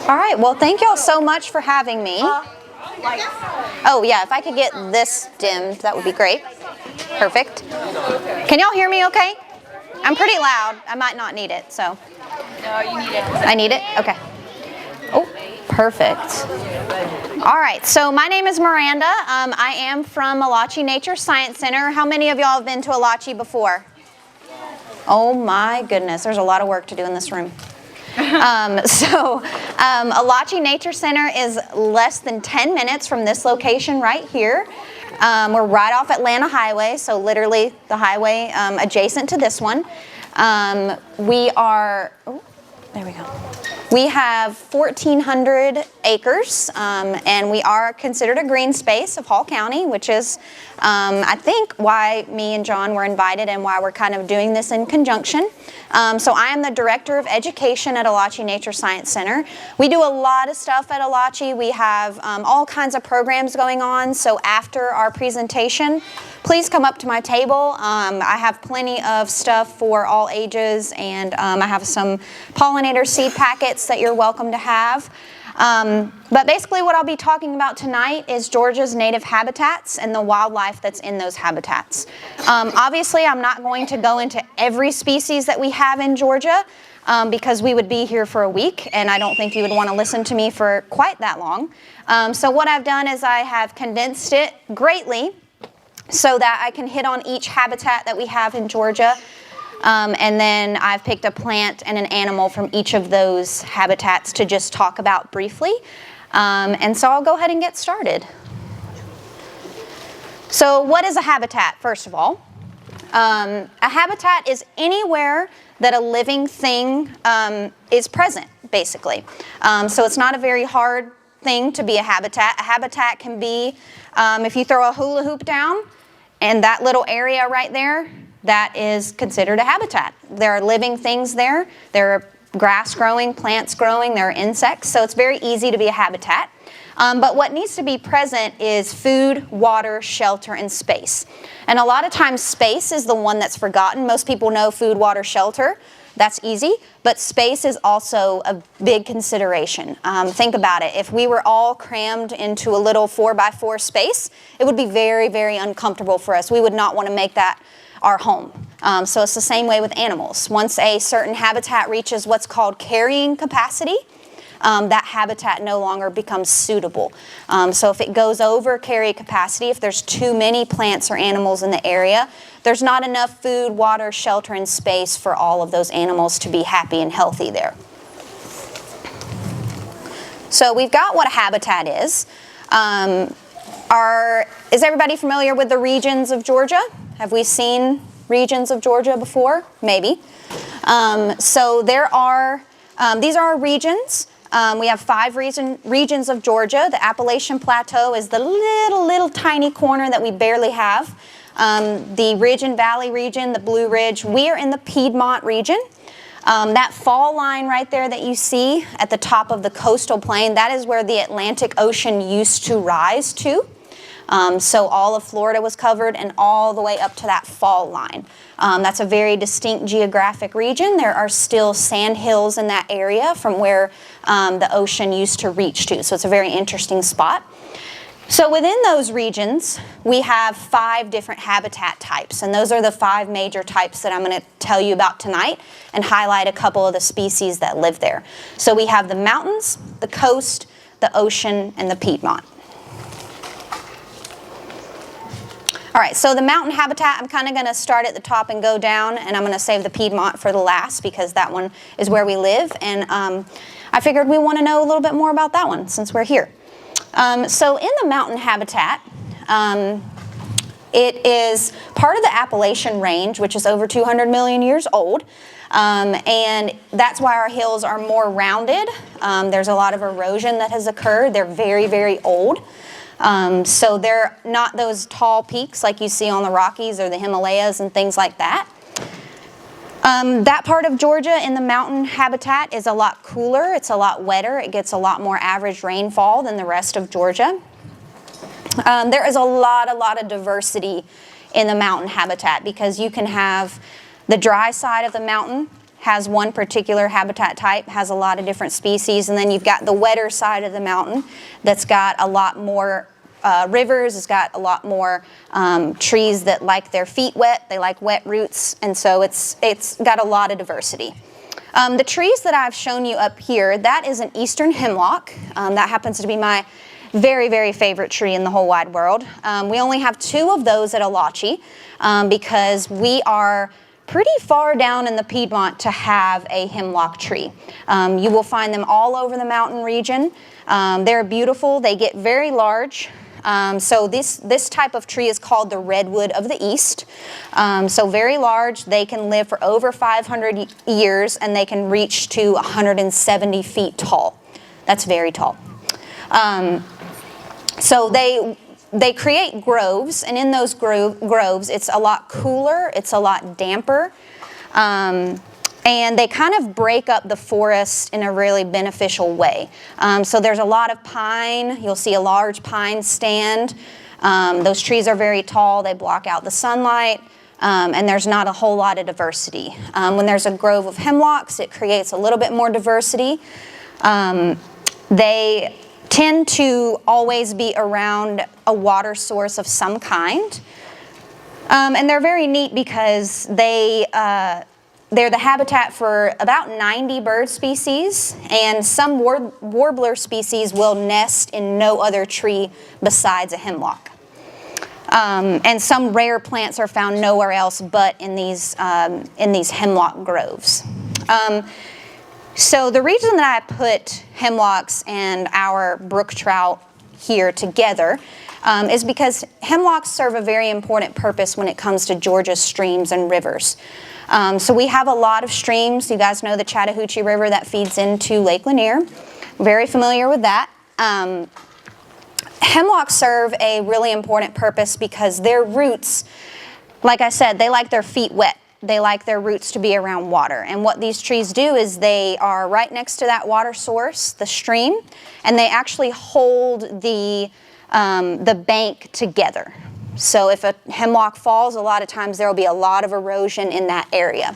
All right, well, thank y'all so much for having me. Oh, yeah, if I could get this dimmed, that would be great. Perfect. Can y'all hear me okay? I'm pretty loud. I might not need it, so. No, you need it. I need it? Okay. Oh, perfect. All right, so my name is Miranda. I am from Malachi Nature Science Center. How many of y'all have been to Malachi before? Oh my goodness, there's a lot of work to do in this room. Malachi Nature Center is less than 10 minutes from this location right here. We're right off Atlanta Highway, so literally the highway adjacent to this one. We are, oh, there we go. We have 1,400 acres, and we are considered a green space of Hall County, which is, I think, why me and John were invited and why we're kind of doing this in conjunction. So I am the Director of Education at Malachi Nature Science Center. We do a lot of stuff at Malachi. We have all kinds of programs going on, so after our presentation, please come up to my table. I have plenty of stuff for all ages, and I have some pollinator seed packets that you're welcome to have. But basically what I'll be talking about tonight is Georgia's native habitats and the wildlife that's in those habitats. Obviously, I'm not going to go into every species that we have in Georgia because we would be here for a week, and I don't think you would want to listen to me for quite that long. So what I've done is I have condensed it greatly so that I can hit on each habitat that we have in Georgia. And then I've picked a plant and an animal from each of those habitats to just talk about briefly. And so I'll go ahead and get started. So what is a habitat, first of all? A habitat is anywhere that a living thing is present, basically. So it's not a very hard thing to be a habitat. A habitat can be, if you throw a hula hoop down, and that little area right there, that is considered a habitat. There are living things there. There are grass growing, plants growing, there are insects, so it's very easy to be a habitat. But what needs to be present is food, water, shelter, and space. And a lot of times space is the one that's forgotten. Most people know food, water, shelter. That's easy, but space is also a big consideration. Think about it. If we were all crammed into a little 4x4 space, it would be very, very uncomfortable for us. We would not want to make that our home. So it's the same way with animals. Once a certain habitat reaches what's called carrying capacity, that habitat no longer becomes suitable. So if it goes over carry capacity, if there's too many plants or animals in the area, there's not enough food, water, shelter, and space for all of those animals to be happy and healthy there. So we've got what a habitat is. Is everybody familiar with the regions of Georgia? Have we seen regions of Georgia before? Maybe. So there are, these are our regions. We have 5 regions of Georgia. The Appalachian Plateau is the little tiny corner that we barely have. The Ridge and Valley region, the Blue Ridge, we are in the Piedmont region. That fall line right there that you see at the top of the coastal plain, that is where the Atlantic Ocean used to rise to. So all of Florida was covered and all the way up to that fall line. That's a very distinct geographic region. There are still sand hills in that area from where the ocean used to reach to. So it's a very interesting spot. So within those regions, we have 5 different habitat types, and those are the 5 major types that I'm going to tell you about tonight and highlight a couple of the species that live there. So we have the mountains, the coast, the ocean, and the Piedmont. All right, so the mountain habitat, I'm kind of going to start at the top and go down, and I'm going to save the Piedmont for the last because that one is where we live, and I figured we want to know a little bit more about that one since we're here. So in the mountain habitat, it is part of the Appalachian Range, which is over 200 million years old, and that's why our hills are more rounded. There's a lot of erosion that has occurred. They're very, very old. So they're not those tall peaks like you see on the Rockies or the Himalayas and things like that. That part of Georgia in the mountain habitat is a lot cooler. It's a lot wetter. It gets a lot more average rainfall than the rest of Georgia. There is a lot of diversity in the mountain habitat because you can have the dry side of the mountain has one particular habitat type, has a lot of different species, and then you've got the wetter side of the mountain that's got a lot more rivers. It's got a lot more trees that like their feet wet. They like wet roots, and so it's got a lot of diversity. The trees that I've shown you up here, that is an eastern hemlock. That happens to be my very, very favorite tree in the whole wide world. We only have 2 of those at Alachi because we are pretty far down in the Piedmont to have a hemlock tree. You will find them all over the mountain region. They're beautiful. They get very large. So this type of tree is called the redwood of the East. So very large. They can live for over 500 years, and they can reach to 170 feet tall. That's very tall. So they create groves, and in those groves, it's a lot cooler, it's a lot damper, and they kind of break up the forest in a really beneficial way. So there's a lot of pine. You'll see a large pine stand. Those trees are very tall. They block out the sunlight, and there's not a whole lot of diversity. When there's a grove of hemlocks, it creates a little bit more diversity. They tend to always be around a water source of some kind. And they're very neat because they're the habitat for about 90 bird species, and some warbler species will nest in no other tree besides a hemlock. And some rare plants are found nowhere else but in these hemlock groves. So the reason that I put hemlocks and our brook trout here together is because hemlocks serve a very important purpose when it comes to Georgia's streams and rivers. So we have a lot of streams. You guys know the Chattahoochee River that feeds into Lake Lanier. Very familiar with that. Hemlocks serve a really important purpose because their roots, like I said, they like their feet wet. They like their roots to be around water. And what these trees do is they are right next to that water source, the stream, and they actually hold the bank together. So if a hemlock falls, a lot of times there will be a lot of erosion in that area.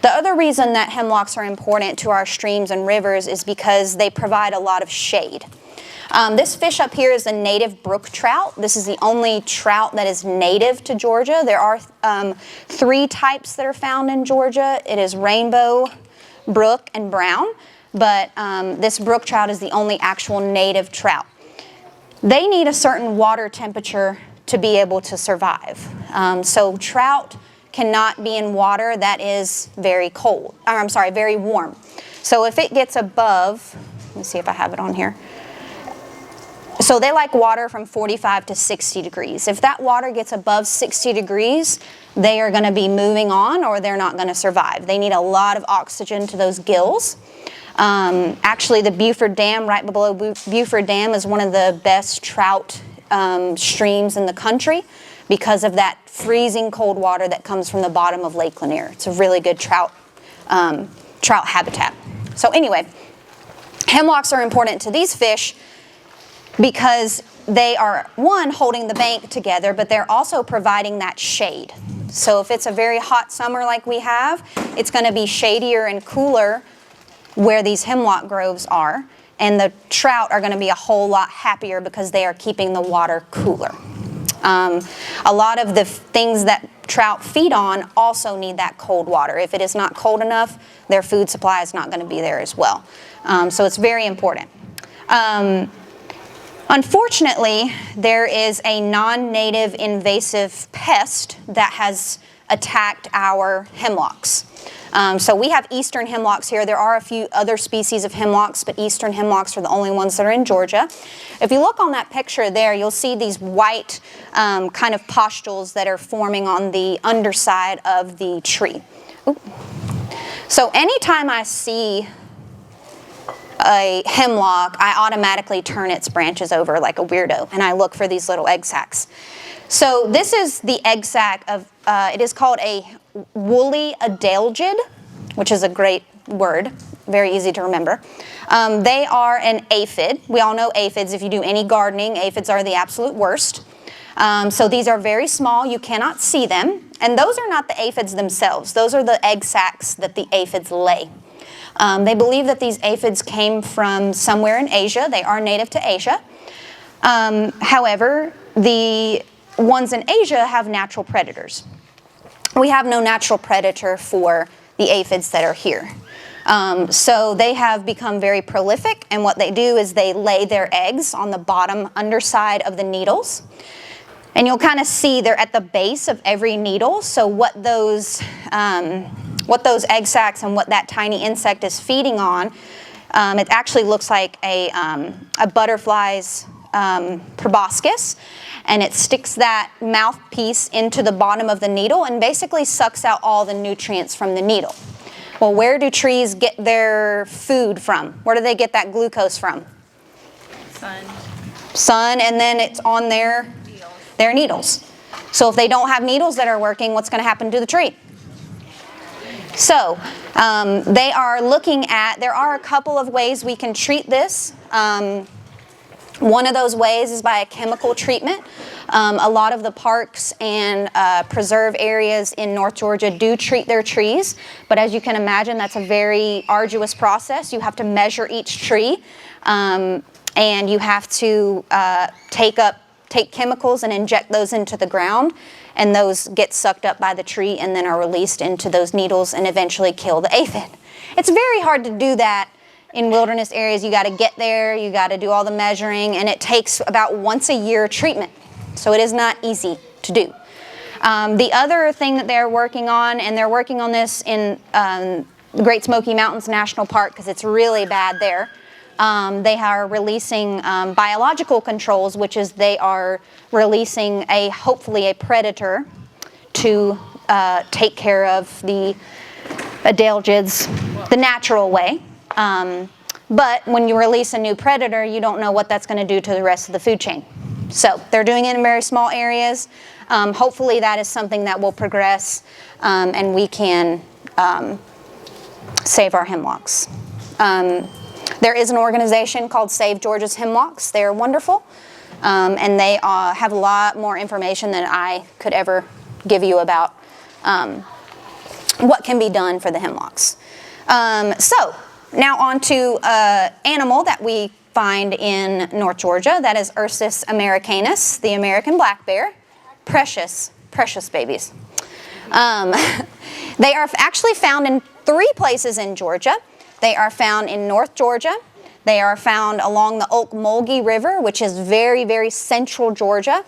The other reason that hemlocks are important to our streams and rivers is because they provide a lot of shade. This fish up here is a native brook trout. This is the only trout that is native to Georgia. There are 3 types that are found in Georgia. It is rainbow, brook, and brown. But this brook trout is the only actual native trout. They need a certain water temperature to be able to survive. So trout cannot be in water that is very cold, or I'm sorry, very warm. So if it gets above, let me see if I have it on here. So they like water from 45 to 60 degrees. If that water gets above 60 degrees, they are going to be moving on or they're not going to survive. They need a lot of oxygen to those gills. Actually, the Buford Dam, right below Buford Dam, is one of the best trout streams in the country because of that freezing cold water that comes from the bottom of Lake Lanier. It's a really good trout habitat. So anyway, hemlocks are important to these fish because they are, one, holding the bank together, but they're also providing that shade. So if it's a very hot summer like we have, it's going to be shadier and cooler where these hemlock groves are, and the trout are going to be a whole lot happier because they are keeping the water cooler. A lot of the things that trout feed on also need that cold water. If it is not cold enough, their food supply is not going to be there as well. So it's very important. Unfortunately, there is a non-native invasive pest that has attacked our hemlocks. So we have eastern hemlocks here. There are a few other species of hemlocks, but eastern hemlocks are the only ones that are in Georgia. If you look on that picture there, you'll see these white kind of pustules that are forming on the underside of the tree. Ooh. So anytime I see a hemlock, I automatically turn its branches over like a weirdo, and I look for these little egg sacs. So this is the egg sac of, it is called a woolly adelgid, which is a great word, very easy to remember. They are an aphid. We all know aphids. If you do any gardening, aphids are the absolute worst. So these are very small. You cannot see them. And those are not the aphids themselves. Those are the egg sacs that the aphids lay. They believe that these aphids came from somewhere in Asia. They are native to Asia. However, the ones in Asia have natural predators. We have no natural predator for the aphids that are here. So they have become very prolific, and what they do is they lay their eggs on the bottom underside of the needles. And you'll kind of see they're at the base of every needle. So what those egg sacs and what that tiny insect is feeding on, it actually looks like a butterfly's proboscis, and it sticks that mouthpiece into the bottom of the needle and basically sucks out all the nutrients from the needle. Well, where do trees get their food from? Where do they get that glucose from? Sun, and then it's on their needles. So if they don't have needles that are working, what's going to happen to the tree? So they are looking at, there are a couple of ways we can treat this. One of those ways is by a chemical treatment. A lot of the parks and preserve areas in North Georgia do treat their trees, but as you can imagine, that's a very arduous process. You have to measure each tree, and you have to take chemicals and inject those into the ground, and those get sucked up by the tree and then are released into those needles and eventually kill the aphid. It's very hard to do that in wilderness areas. You got to get there, you got to do all the measuring, and it takes about once a year treatment. So it is not easy to do. The other thing that they're working on, and they're working on this in the Great Smoky Mountains National Park because it's really bad there. They are releasing biological controls, which is they are releasing hopefully a predator to take care of the adelgids the natural way. But when you release a new predator, you don't know what that's going to do to the rest of the food chain. So they're doing it in very small areas. Hopefully that is something that will progress and we can save our hemlocks. There is an organization called Save Georgia's Hemlocks. They're wonderful, and they have a lot more information than I could ever give you about what can be done for the hemlocks. So now on to an animal that we find in North Georgia. That is Ursus americanus, the American black bear. Precious, precious babies. They are actually found in 3 places in Georgia. They are found in North Georgia. They are found along the Ocmulgee River, which is very, very central Georgia.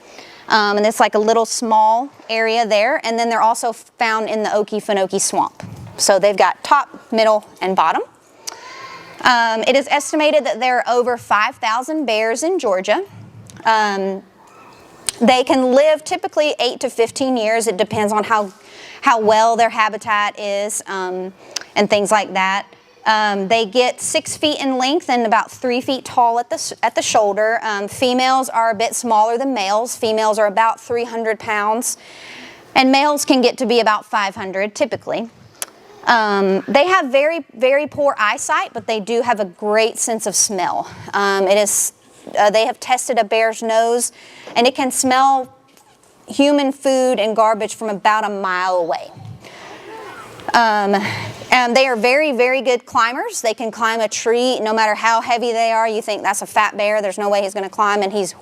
And it's like a little small area there. And then they're also found in the Okefenokee Swamp. So they've got top, middle, and bottom. It is estimated that there are over 5,000 bears in Georgia. They can live typically 8 to 15 years. It depends on how well their habitat is and things like that. They get 6 feet in length and about 3 feet tall at the shoulder. Females are a bit smaller than males. Females are about 300 pounds, and males can get to be about 500 typically. They have very, very poor eyesight, but they do have a great sense of smell. They have tested a bear's nose, and it can smell human food and garbage from about a mile away. They are very, very good climbers. They can climb a tree no matter how heavy they are. You think that's a fat bear, there's no way he's going to climb, and he's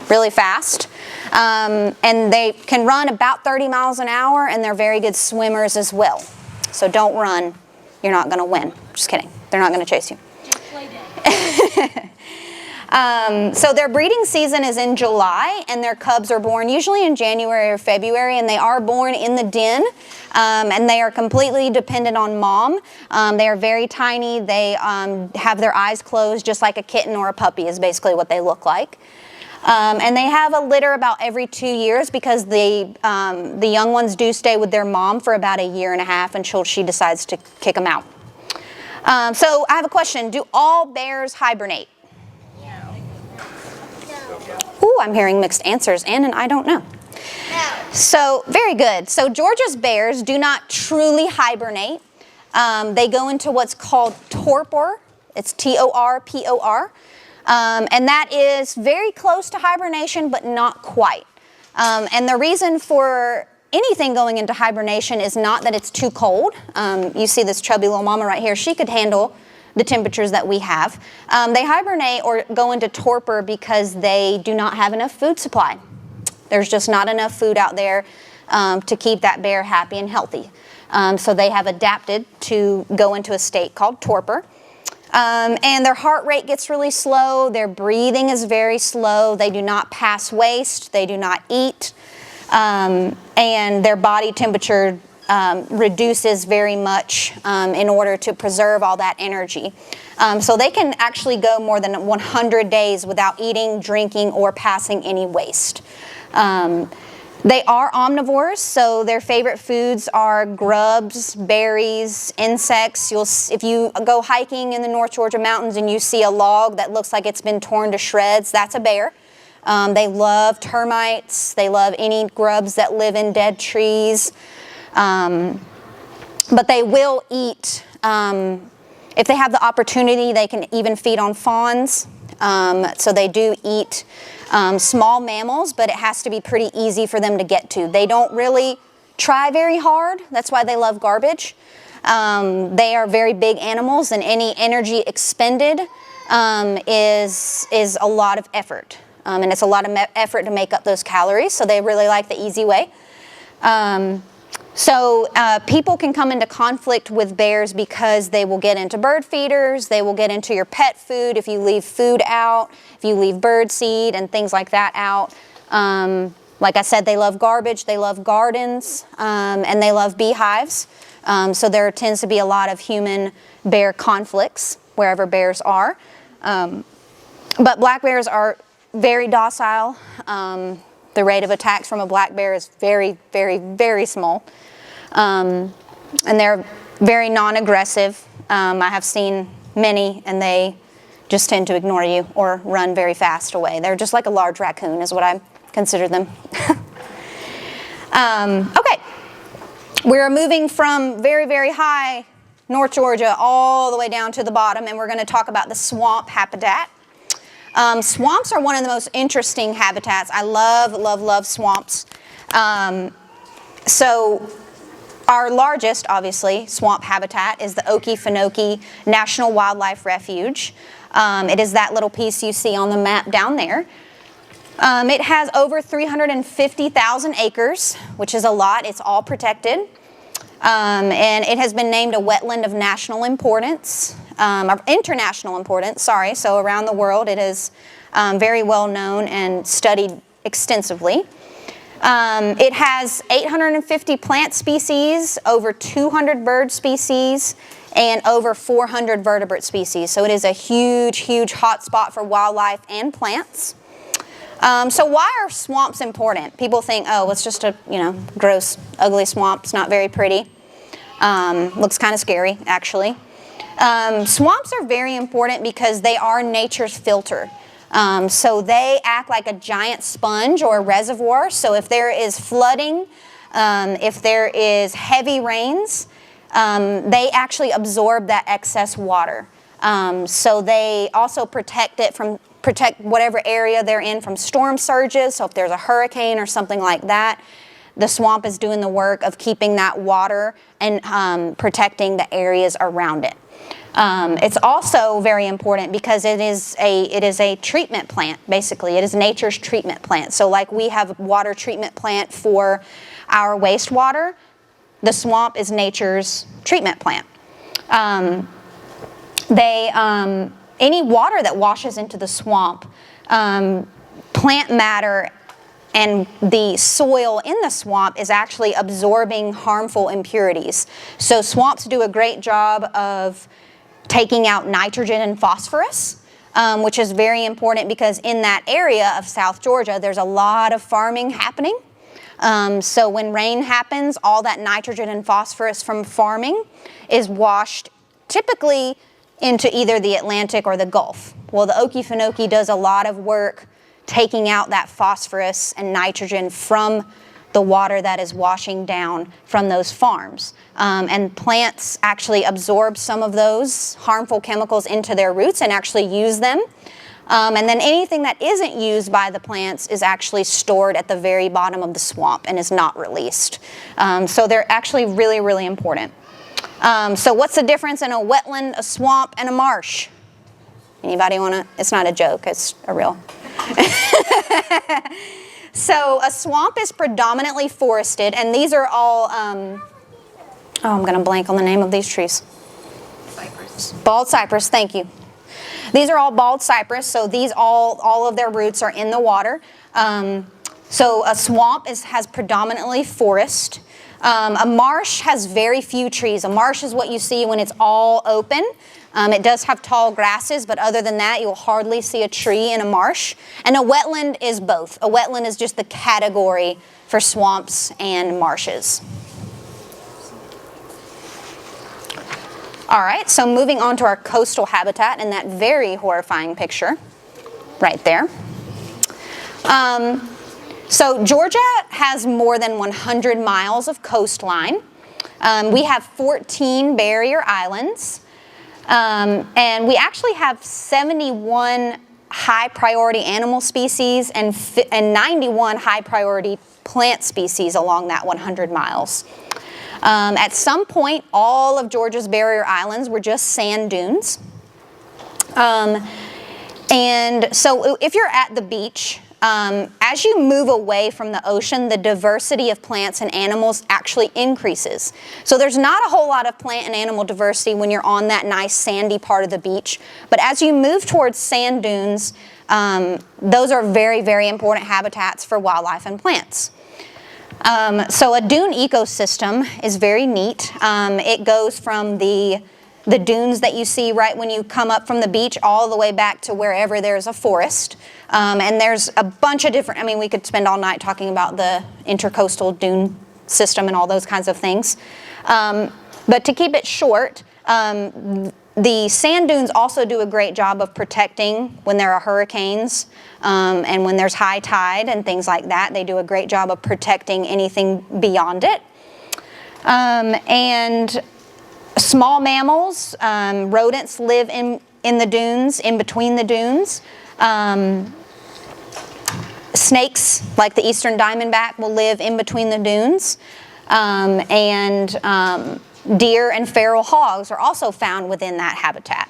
really fast. And they can run about 30 miles an hour, and they're very good swimmers as well. So don't run, you're not going to win. Just kidding, they're not going to chase you. So their breeding season is in July, and their cubs are born usually in January or February, and they are born in the den, and they are completely dependent on mom. They are very tiny. They have their eyes closed just like a kitten or a puppy is basically what they look like. And they have a litter about every 2 years because the young ones do stay with their mom for about 1.5 years until she decides to kick them out. So I have a question. Do all bears hibernate? Ooh, I'm hearing mixed answers, and I don't know. No. So, very good. So, Georgia's bears do not truly hibernate. They go into what's called torpor. It's T-O-R-P-O-R. And that is very close to hibernation, but not quite. And the reason for anything going into hibernation is not that it's too cold. You see this chubby little mama right here. She could handle the temperatures that we have. They hibernate or go into torpor because they do not have enough food supply. There's just not enough food out there to keep that bear happy and healthy. So they have adapted to go into a state called torpor. And their heart rate gets really slow. Their breathing is very slow. They do not pass waste. They do not eat. And their body temperature reduces very much in order to preserve all that energy. So they can actually go more than 100 days without eating, drinking, or passing any waste. They are omnivores, so their favorite foods are grubs, berries, insects. If you go hiking in the North Georgia mountains and you see a log that looks like it's been torn to shreds, that's a bear. They love termites. They love any grubs that live in dead trees. But they will eat, if they have the opportunity, they can even feed on fawns. So they do eat small mammals, but it has to be pretty easy for them to get to. They don't really try very hard. That's why they love garbage. They are very big animals, and any energy expended is a lot of effort. And it's a lot of effort to make up those calories, so they really like the easy way. So people can come into conflict with bears because they will get into bird feeders, they will get into your pet food if you leave food out, if you leave bird seed and things like that out. Like I said, they love garbage, they love gardens, and they love beehives. So there tends to be a lot of human-bear conflicts wherever bears are. But black bears are very docile. The rate of attacks from a black bear is very, very, very small. And they're very non-aggressive. I have seen many, and they just tend to ignore you or run very fast away. They're just like a large raccoon is what I consider them. Okay, we're moving from very, very high North Georgia all the way down to the bottom, and we're going to talk about the swamp habitat. Swamps are one of the most interesting habitats. I love, love, love swamps. So our largest, obviously, swamp habitat is the Okefenokee National Wildlife Refuge. It is that little piece you see on the map down there. It has over 350,000 acres, which is a lot. It's all protected. And it has been named a wetland of national importance, of international importance, sorry. So around the world it is very well known and studied extensively. It has 850 plant species, over 200 bird species, and over 400 vertebrate species. So it is a huge, huge hotspot for wildlife and plants. So why are swamps important? People think, oh, it's just a, gross, ugly swamp. It's not very pretty. Looks kind of scary, actually. Swamps are very important because they are nature's filter. So they act like a giant sponge or a reservoir. So if there is flooding, if there is heavy rains, they actually absorb that excess water. So they also protect whatever area they're in from storm surges. So if there's a hurricane or something like that, the swamp is doing the work of keeping that water and protecting the areas around it. It's also very important because it is a treatment plant, basically. It is nature's treatment plant. So like we have a water treatment plant for our wastewater, the swamp is nature's treatment plant. Any water that washes into the swamp, plant matter and the soil in the swamp is actually absorbing harmful impurities. So swamps do a great job of taking out nitrogen and phosphorus, which is very important because in that area of South Georgia, there's a lot of farming happening. So when rain happens, all that nitrogen and phosphorus from farming is washed typically into either the Atlantic or the Gulf. Well, the Okefenokee does a lot of work taking out that phosphorus and nitrogen from the water that is washing down from those farms. And plants actually absorb some of those harmful chemicals into their roots and actually use them And then anything that isn't used by the plants is actually stored at the very bottom of the swamp and is not released. So they're actually really, really important. So what's the difference in a wetland, a swamp, and a marsh? Anybody want to? It's not a joke, it's a real. So a swamp is predominantly forested, and these are all, I'm going to blank on the name of these trees. Cypress. Bald cypress, thank you. These are all bald cypress, so these all of their roots are in the water. So a swamp has predominantly forest. A marsh has very few trees. A marsh is what you see when it's all open. It does have tall grasses, but other than that, you'll hardly see a tree in a marsh. And a wetland is both. A wetland is just the category for swamps and marshes. All right, so moving on to our coastal habitat and that very horrifying picture right there. So Georgia has more than 100 miles of coastline. We have 14 barrier islands. And we actually have 71 high priority animal species and 91 high priority plant species along that 100 miles. At some point, all of Georgia's barrier islands were just sand dunes. And so if you're at the beach, as you move away from the ocean, the diversity of plants and animals actually increases. So there's not a whole lot of plant and animal diversity when you're on that nice sandy part of the beach. But as you move towards sand dunes, those are very, very important habitats for wildlife and plants. So a dune ecosystem is very neat. It goes from the dunes that you see right when you come up from the beach all the way back to wherever there's a forest. And there's a bunch of different, we could spend all night talking about the intercoastal dune system and all those kinds of things. But to keep it short, the sand dunes also do a great job of protecting when there are hurricanes and when there's high tide and things like that. They do a great job of protecting anything beyond it. And small mammals, rodents live in the dunes, in between the dunes. Snakes, like the eastern diamondback, will live in between the dunes. Deer and feral hogs are also found within that habitat.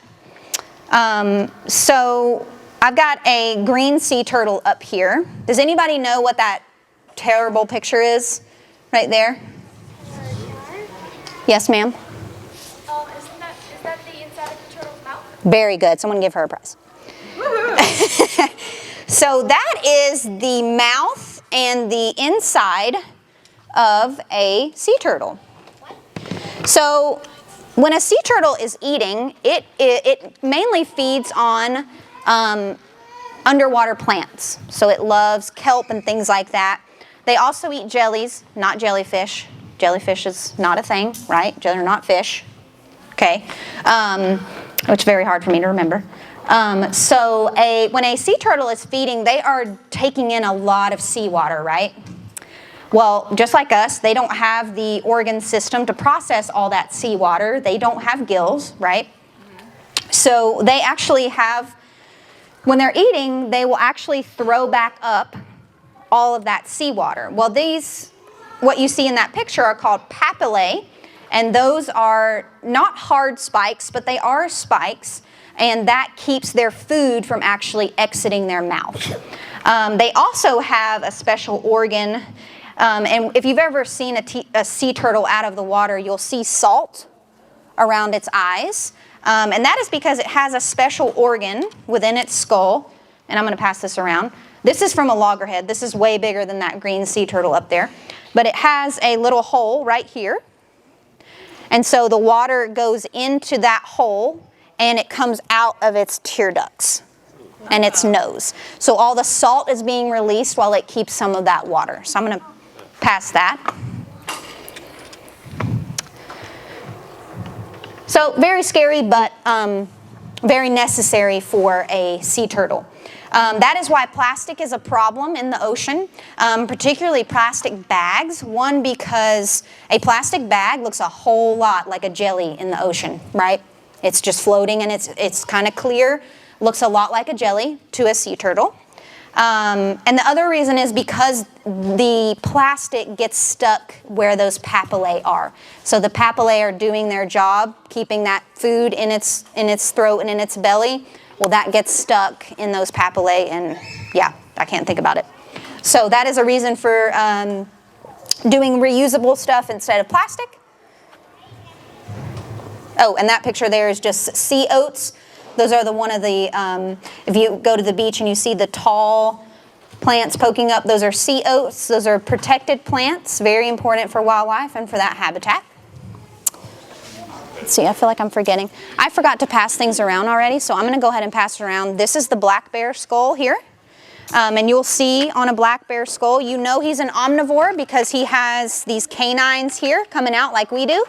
So I've got a green sea turtle up here. Does anybody know what that terrible picture is right there? Yes, ma'am? Is that the inside of the turtle's mouth? Very good. Someone give her a prize. So that is the mouth and the inside of a sea turtle. So when a sea turtle is eating, it mainly feeds on underwater plants. So it loves kelp and things like that. They also eat jellies, not jellyfish. Jellyfish is not a thing, right? They're not fish. Okay. Which is very hard for me to remember. So when a sea turtle is feeding, they are taking in a lot of seawater, right? Well, just like us, they don't have the organ system to process all that seawater. They don't have gills, right? So they actually have, when they're eating, they will actually throw back up all of that seawater. Well, what you see in that picture are called papillae, and those are not hard spikes, but they are spikes, and that keeps their food from actually exiting their mouth. They also have a special organ. And if you've ever seen a sea turtle out of the water, you'll see salt around its eyes. And that is because it has a special organ within its skull. And I'm going to pass this around. This is from a loggerhead. This is way bigger than that green sea turtle up there. But it has a little hole right here. And so the water goes into that hole and it comes out of its tear ducts and its nose. So all the salt is being released while it keeps some of that water. So I'm going to pass that. So very scary, but very necessary for a sea turtle. That is why plastic is a problem in the ocean, particularly plastic bags. One, because a plastic bag looks a whole lot like a jelly in the ocean, right? It's just floating and it's kind of clear. looks a lot like a jelly to a sea turtle. And the other reason is because the plastic gets stuck where those papillae are. So the papillae are doing their job, keeping that food in its throat and in its belly. Well, that gets stuck in those papillae, and yeah, I can't think about it. So that is a reason for doing reusable stuff instead of plastic. Oh, and that picture there is just sea oats. Those are one of the, if you go to the beach and you see the tall plants poking up, those are sea oats. Those are protected plants, very important for wildlife and for that habitat. Let's see, I feel like I'm forgetting. I forgot to pass things around already, so I'm going to go ahead and pass it around. This is the black bear skull here. And you'll see on a black bear skull, you know he's an omnivore because he has these canines here coming out like we do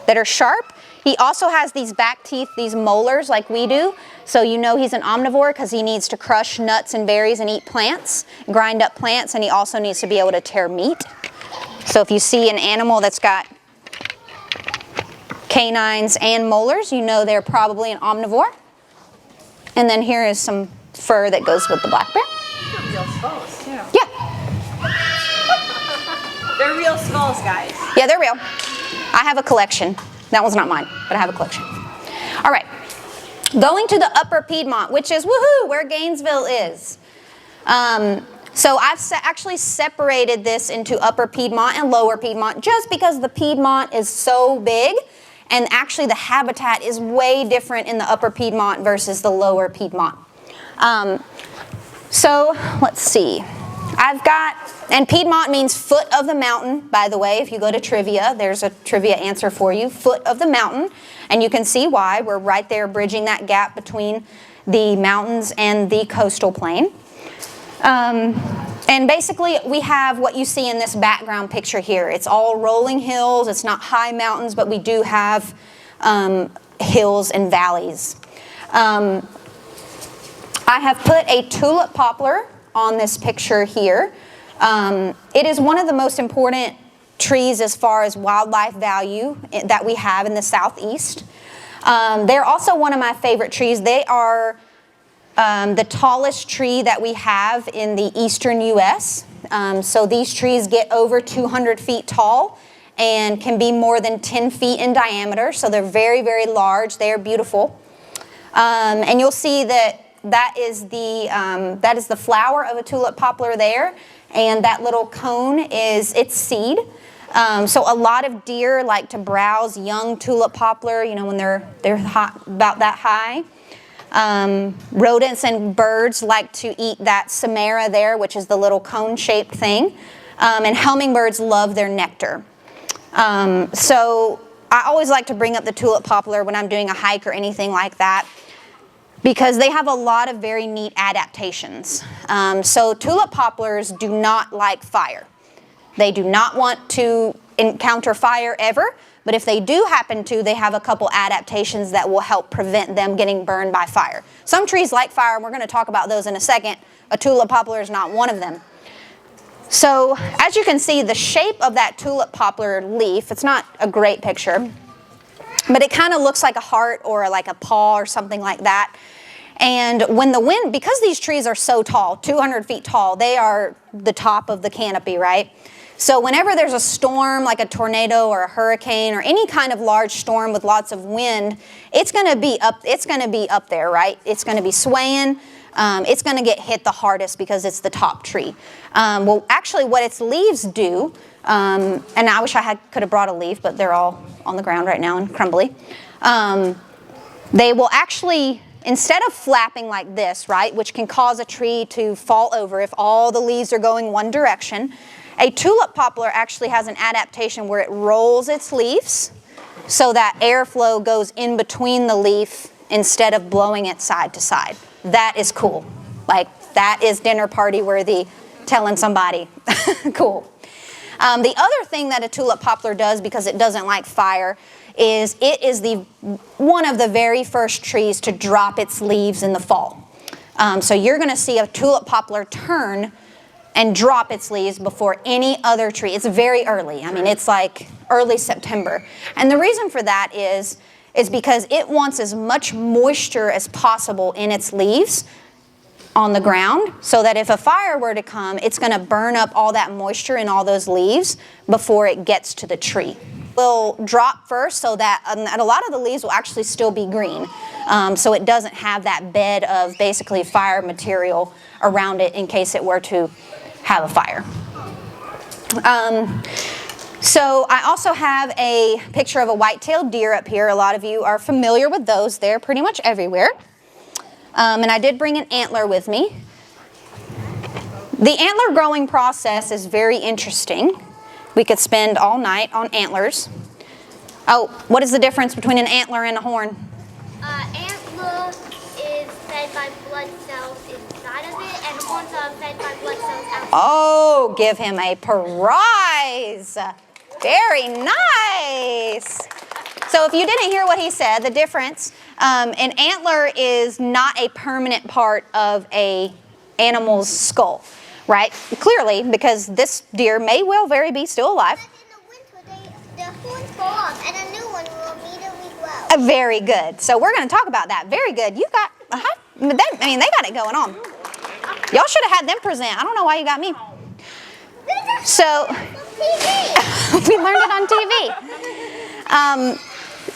that are sharp. He also has these back teeth, these molars like we do, so you know he's an omnivore because he needs to crush nuts and berries and eat plants, grind up plants, and he also needs to be able to tear meat. So if you see an animal that's got canines and molars, you know they're probably an omnivore. And then here is some fur that goes with the black bear. They're real skulls, too. Yeah. They're real skulls, guys. Yeah, they're real. I have a collection. That one's not mine, but I have a collection. All right, going to the Upper Piedmont, which is, woohoo, where Gainesville is. So I've actually separated this into Upper Piedmont and Lower Piedmont just because the Piedmont is so big, and actually the habitat is way different in the Upper Piedmont versus the Lower Piedmont. So let's see. I've got, and Piedmont means foot of the mountain, by the way. If you go to trivia, there's a trivia answer for you, foot of the mountain. And you can see why. We're right there bridging that gap between the mountains and the coastal plain. And basically, we have what you see in this background picture here. It's all rolling hills. It's not high mountains, but we do have hills and valleys. I have put a tulip poplar on this picture here. It is one of the most important trees as far as wildlife value that we have in the southeast. They're also one of my favorite trees. They are the tallest tree that we have in the eastern U.S. So these trees get over 200 feet tall and can be more than 10 feet in diameter. So they're very, very large. They are beautiful. And you'll see that is the flower of a tulip poplar there, and that little cone is its seed. So a lot of deer like to browse young tulip poplar, you know, when they're hot, about that high. Rodents and birds like to eat that samara there, which is the little cone-shaped thing. And hummingbirds love their nectar. So I always like to bring up the tulip poplar when I'm doing a hike or anything like that, because they have a lot of very neat adaptations. So tulip poplars do not like fire. They do not want to encounter fire ever, but if they do happen to, they have a couple adaptations that will help prevent them getting burned by fire. Some trees like fire, and we're going to talk about those in a second. A tulip poplar is not one of them. So as you can see, the shape of that tulip poplar leaf, it's not a great picture, but it kind of looks like a heart or like a paw or something like that. And when the wind, because these trees are so tall, 200 feet tall, they are the top of the canopy, right? So whenever there's a storm like a tornado or a hurricane or any kind of large storm with lots of wind, it's going to be up there, right? It's going to be swaying. It's going to get hit the hardest because it's the top tree. Well, actually what its leaves do, and I wish I could have brought a leaf, but they're all on the ground right now and crumbly. They will actually, instead of flapping like this, right, which can cause a tree to fall over if all the leaves are going one direction, a tulip poplar actually has an adaptation where it rolls its leaves so that airflow goes in between the leaf instead of blowing it side to side. That is cool. Like, that is dinner party worthy, telling somebody. Cool. The other thing that a tulip poplar does, because it doesn't like fire, is it is one of the very first trees to drop its leaves in the fall. So you're going to see a tulip poplar turn and drop its leaves before any other tree. It's very early. I mean, it's like early September. And the reason for that is is because it wants as much moisture as possible in its leaves on the ground, so that if a fire were to come, it's going to burn up all that moisture in all those leaves before it gets to the tree. Will drop first so that and a lot of the leaves will actually still be green, so it doesn't have that bed of basically fire material around it in case it were to have a fire. So I also have a picture of a white-tailed deer up here. A lot of you are familiar with those. They're pretty much everywhere. And I did bring an antler with me. The antler growing process is very interesting. We could spend all night on antlers. Oh, what is the difference between an antler and a horn? Antler is fed by blood cells inside of it, and horns are fed by blood cells outside. Oh, give him a prize. Very nice. So if you didn't hear what he said, the difference, an antler is not a permanent part of an animal's skull, right? Clearly, because this deer may well very be still alive. But in the winter, the horns fall off, and a new one will immediately grow. Very good. So we're going to talk about that. Very good. You got, they got it going on. Y'all should have had them present. I don't know why you got me. So, we learned it on TV.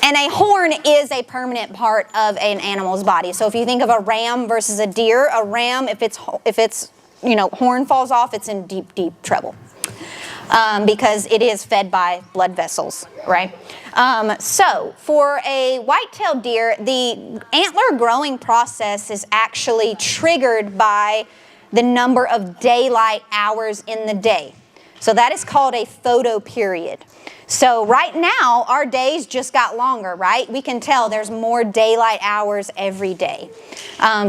And a horn is a permanent part of an animal's body. So if you think of a ram versus a deer, a ram, if its horn falls off, it's in deep, deep trouble. Because it is fed by blood vessels, right? So for a white-tailed deer, the antler growing process is actually triggered by the number of daylight hours in the day. So that is called a photoperiod. So right now, our days just got longer, right? We can tell there's more daylight hours every day.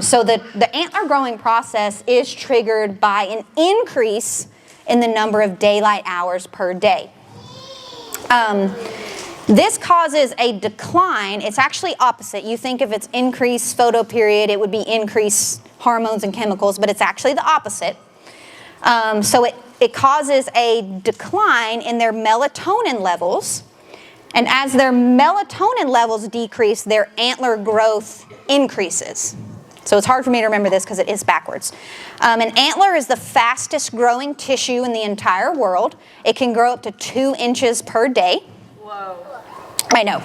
So the antler growing process is triggered by an increase in the number of daylight hours per day. This causes a decline. It's actually opposite. You think if it's increased photoperiod, it would be increased hormones and chemicals, but it's actually the opposite. So it causes a decline in their melatonin levels, and as their melatonin levels decrease, their antler growth increases. So it's hard for me to remember this because it is backwards. An antler is the fastest growing tissue in the entire world. It can grow up to 2 inches per day. Whoa. I know.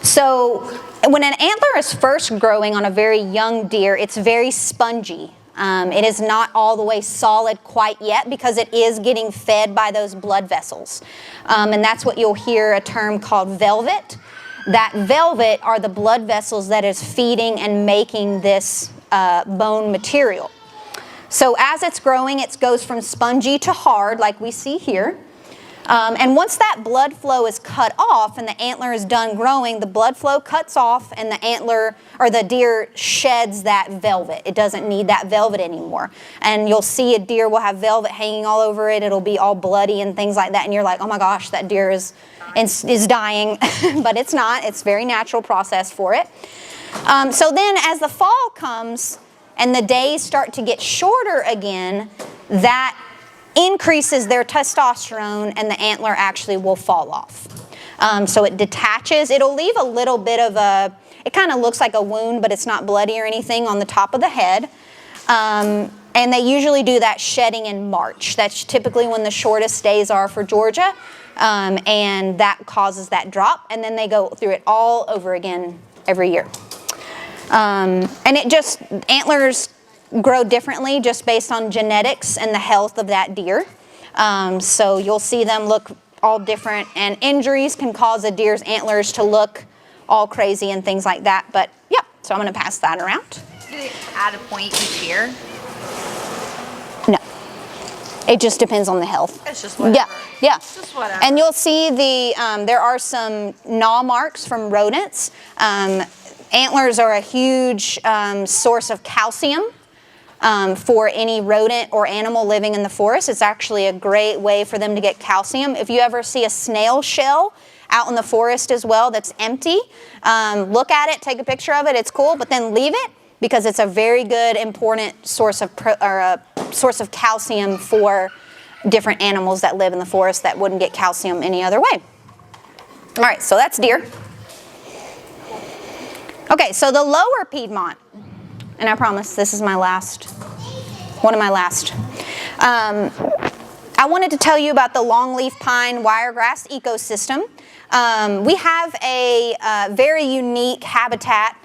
So when an antler is first growing on a very young deer, it's very spongy. It is not all the way solid quite yet because it is getting fed by those blood vessels. And that's what you'll hear a term called velvet. That velvet are the blood vessels that is feeding and making this bone material. So as it's growing, it goes from spongy to hard like we see here. And once that blood flow is cut off and the antler is done growing, the blood flow cuts off and the antler or the deer sheds that velvet. It doesn't need that velvet anymore. And you'll see a deer will have velvet hanging all over it. It'll be all bloody and things like that. And you're like, oh my gosh, that deer is dying. But it's not. It's a very natural process for it. So then as the fall comes and the days start to get shorter again, that increases their testosterone and the antler actually will fall off. So it detaches. It'll leave a little bit of it kind of looks like a wound, but it's not bloody or anything on the top of the head. And they usually do that shedding in March. That's typically when the shortest days are for Georgia. And that causes that drop. And then they go through it all over again every year. And antlers grow differently just based on genetics and the health of that deer. So you'll see them look all different, and injuries can cause a deer's antlers to look all crazy and things like that. But yeah, so I'm going to pass that around. Do they add a point each year? No, it just depends on the health. It's just whatever. Yeah. It's just whatever. And you'll see there are some gnaw marks from rodents. Antlers are a huge source of calcium. For any rodent or animal living in the forest. It's actually a great way for them to get calcium. If you ever see a snail shell out in the forest as well that's empty, look at it, take a picture of it, it's cool, but then leave it because it's a very good, important source of calcium for different animals that live in the forest that wouldn't get calcium any other way. All right, so that's deer. Okay, so the lower Piedmont, and I promise this is my last, one of my last. I wanted to tell you about the longleaf pine wiregrass ecosystem. We have a very unique habitat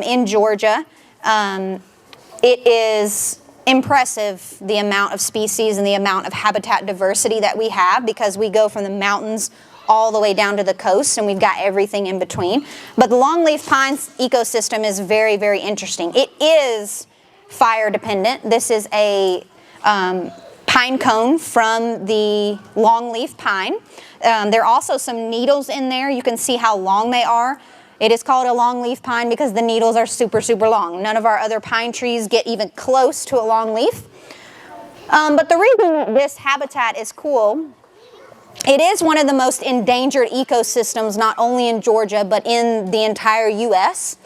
in Georgia. It is impressive the amount of species and the amount of habitat diversity that we have, because we go from the mountains all the way down to the coast and we've got everything in between. But the longleaf pine ecosystem is very, very interesting. It is fire dependent. This is a pine cone from the longleaf pine. There are also some needles in there. You can see how long they are. It is called a longleaf pine because the needles are super, super long. None of our other pine trees get even close to a longleaf. But the reason that this habitat is cool, it is one of the most endangered ecosystems, not only in Georgia, but in the entire U.S.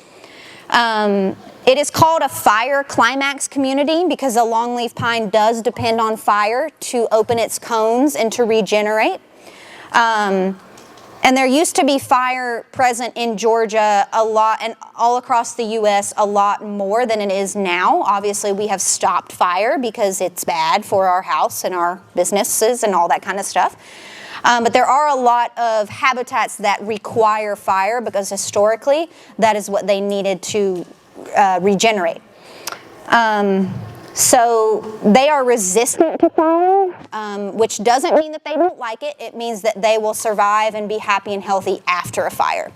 It is called a fire climax community because the longleaf pine does depend on fire to open its cones and to regenerate. And there used to be fire present in Georgia a lot, and all across the U.S. a lot more than it is now. Obviously, we have stopped fire because it's bad for our house and our businesses and all that kind of stuff. But there are a lot of habitats that require fire because historically that is what they needed to regenerate. So they are resistant to fire, which doesn't mean that they won't like it. It means that they will survive and be happy and healthy after a fire.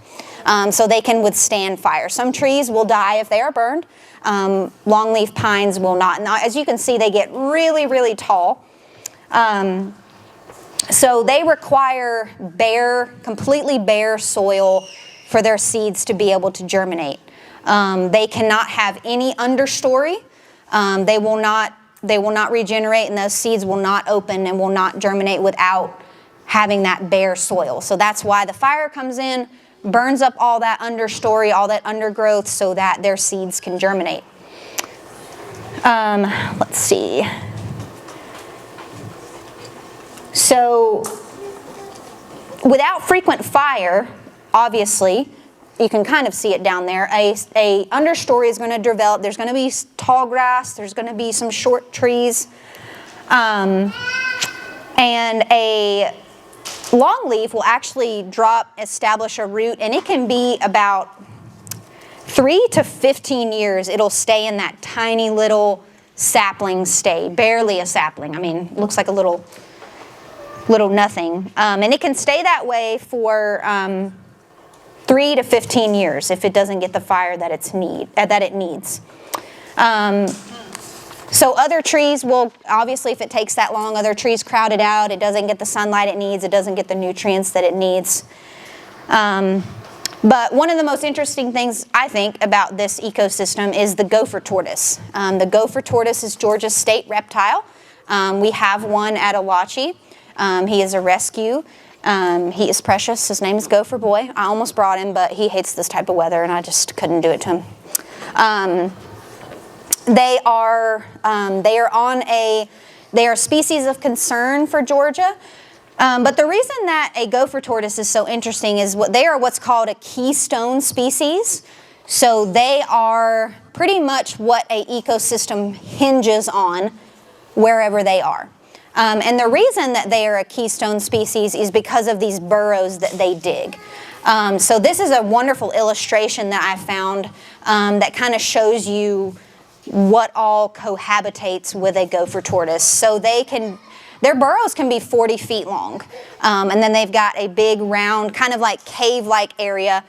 So they can withstand fire. Some trees will die if they are burned. Longleaf pines will not. Now, as you can see, they get really, really tall. So they require bare, completely bare soil for their seeds to be able to germinate. They cannot have any understory. They will not regenerate, and those seeds will not open and will not germinate without having that bare soil. So that's why the fire comes in, burns up all that understory, all that undergrowth, so that their seeds can germinate. Let's see. So without frequent fire, obviously, you can kind of see it down there. A understory is going to develop. There's going to be tall grass. There's going to be some short trees. And a longleaf will actually establish a root, and it can be about 3 to 15 years. It'll stay in that tiny little sapling state, barely a sapling. I mean, looks like a little nothing. And it can stay that way for 3 to 15 years if it doesn't get the fire that it needs. So other trees will, obviously if it takes that long, other trees crowd it out. It doesn't get the sunlight it needs. It doesn't get the nutrients that it needs. But one of the most interesting things I think about this ecosystem is the gopher tortoise. The gopher tortoise is Georgia's state reptile. We have one at Alachi. He is a rescue. He is precious. His name is Gopher Boy. I almost brought him, but he hates this type of weather, and I just couldn't do it to him. They are a species of concern for Georgia. But the reason that a gopher tortoise is so interesting is they are what's called a keystone species. So they are pretty much what an ecosystem hinges on wherever they are. And the reason that they are a keystone species is because of these burrows that they dig. So this is a wonderful illustration that I found that kind of shows you what all cohabitates with a gopher tortoise. So their burrows can be 40 feet long. And then they've got a big round, kind of like cave-like area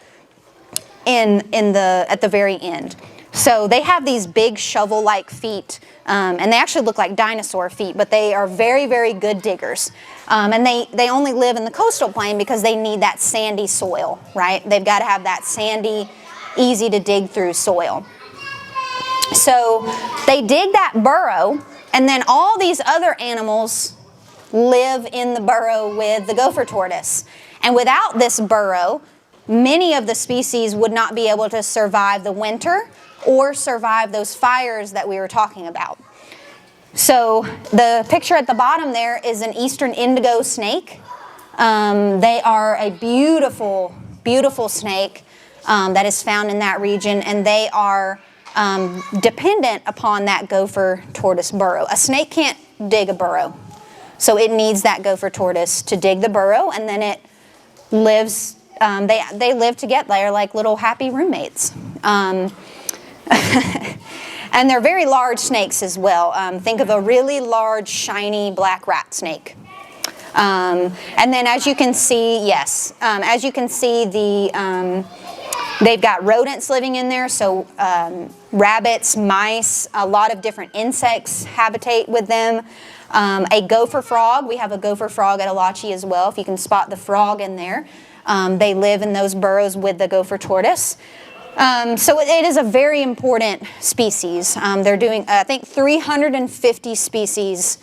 at the very end. So they have these big shovel-like feet, and they actually look like dinosaur feet, but they are very, very good diggers. And they only live in the coastal plain because they need that sandy soil, right? They've got to have that sandy, easy to dig through soil. So they dig that burrow, and then all these other animals live in the burrow with the gopher tortoise. And without this burrow, many of the species would not be able to survive the winter or survive those fires that we were talking about. So the picture at the bottom there is an eastern indigo snake. They are a beautiful, beautiful snake. that is found in that region, and they are dependent upon that gopher tortoise burrow. A snake can't dig a burrow, so it needs that gopher tortoise to dig the burrow, and then it lives, they live together. They're like little happy roommates. And they're very large snakes as well. Think of a really large, shiny black rat snake. And then as you can see, yes, as you can see, they've got rodents living in there, so rabbits, mice, a lot of different insects habitate with them. A gopher frog, we have a gopher frog at Alachi as well, if you can spot the frog in there. They live in those burrows with the gopher tortoise. So it is a very important species. They're doing, I think 350 species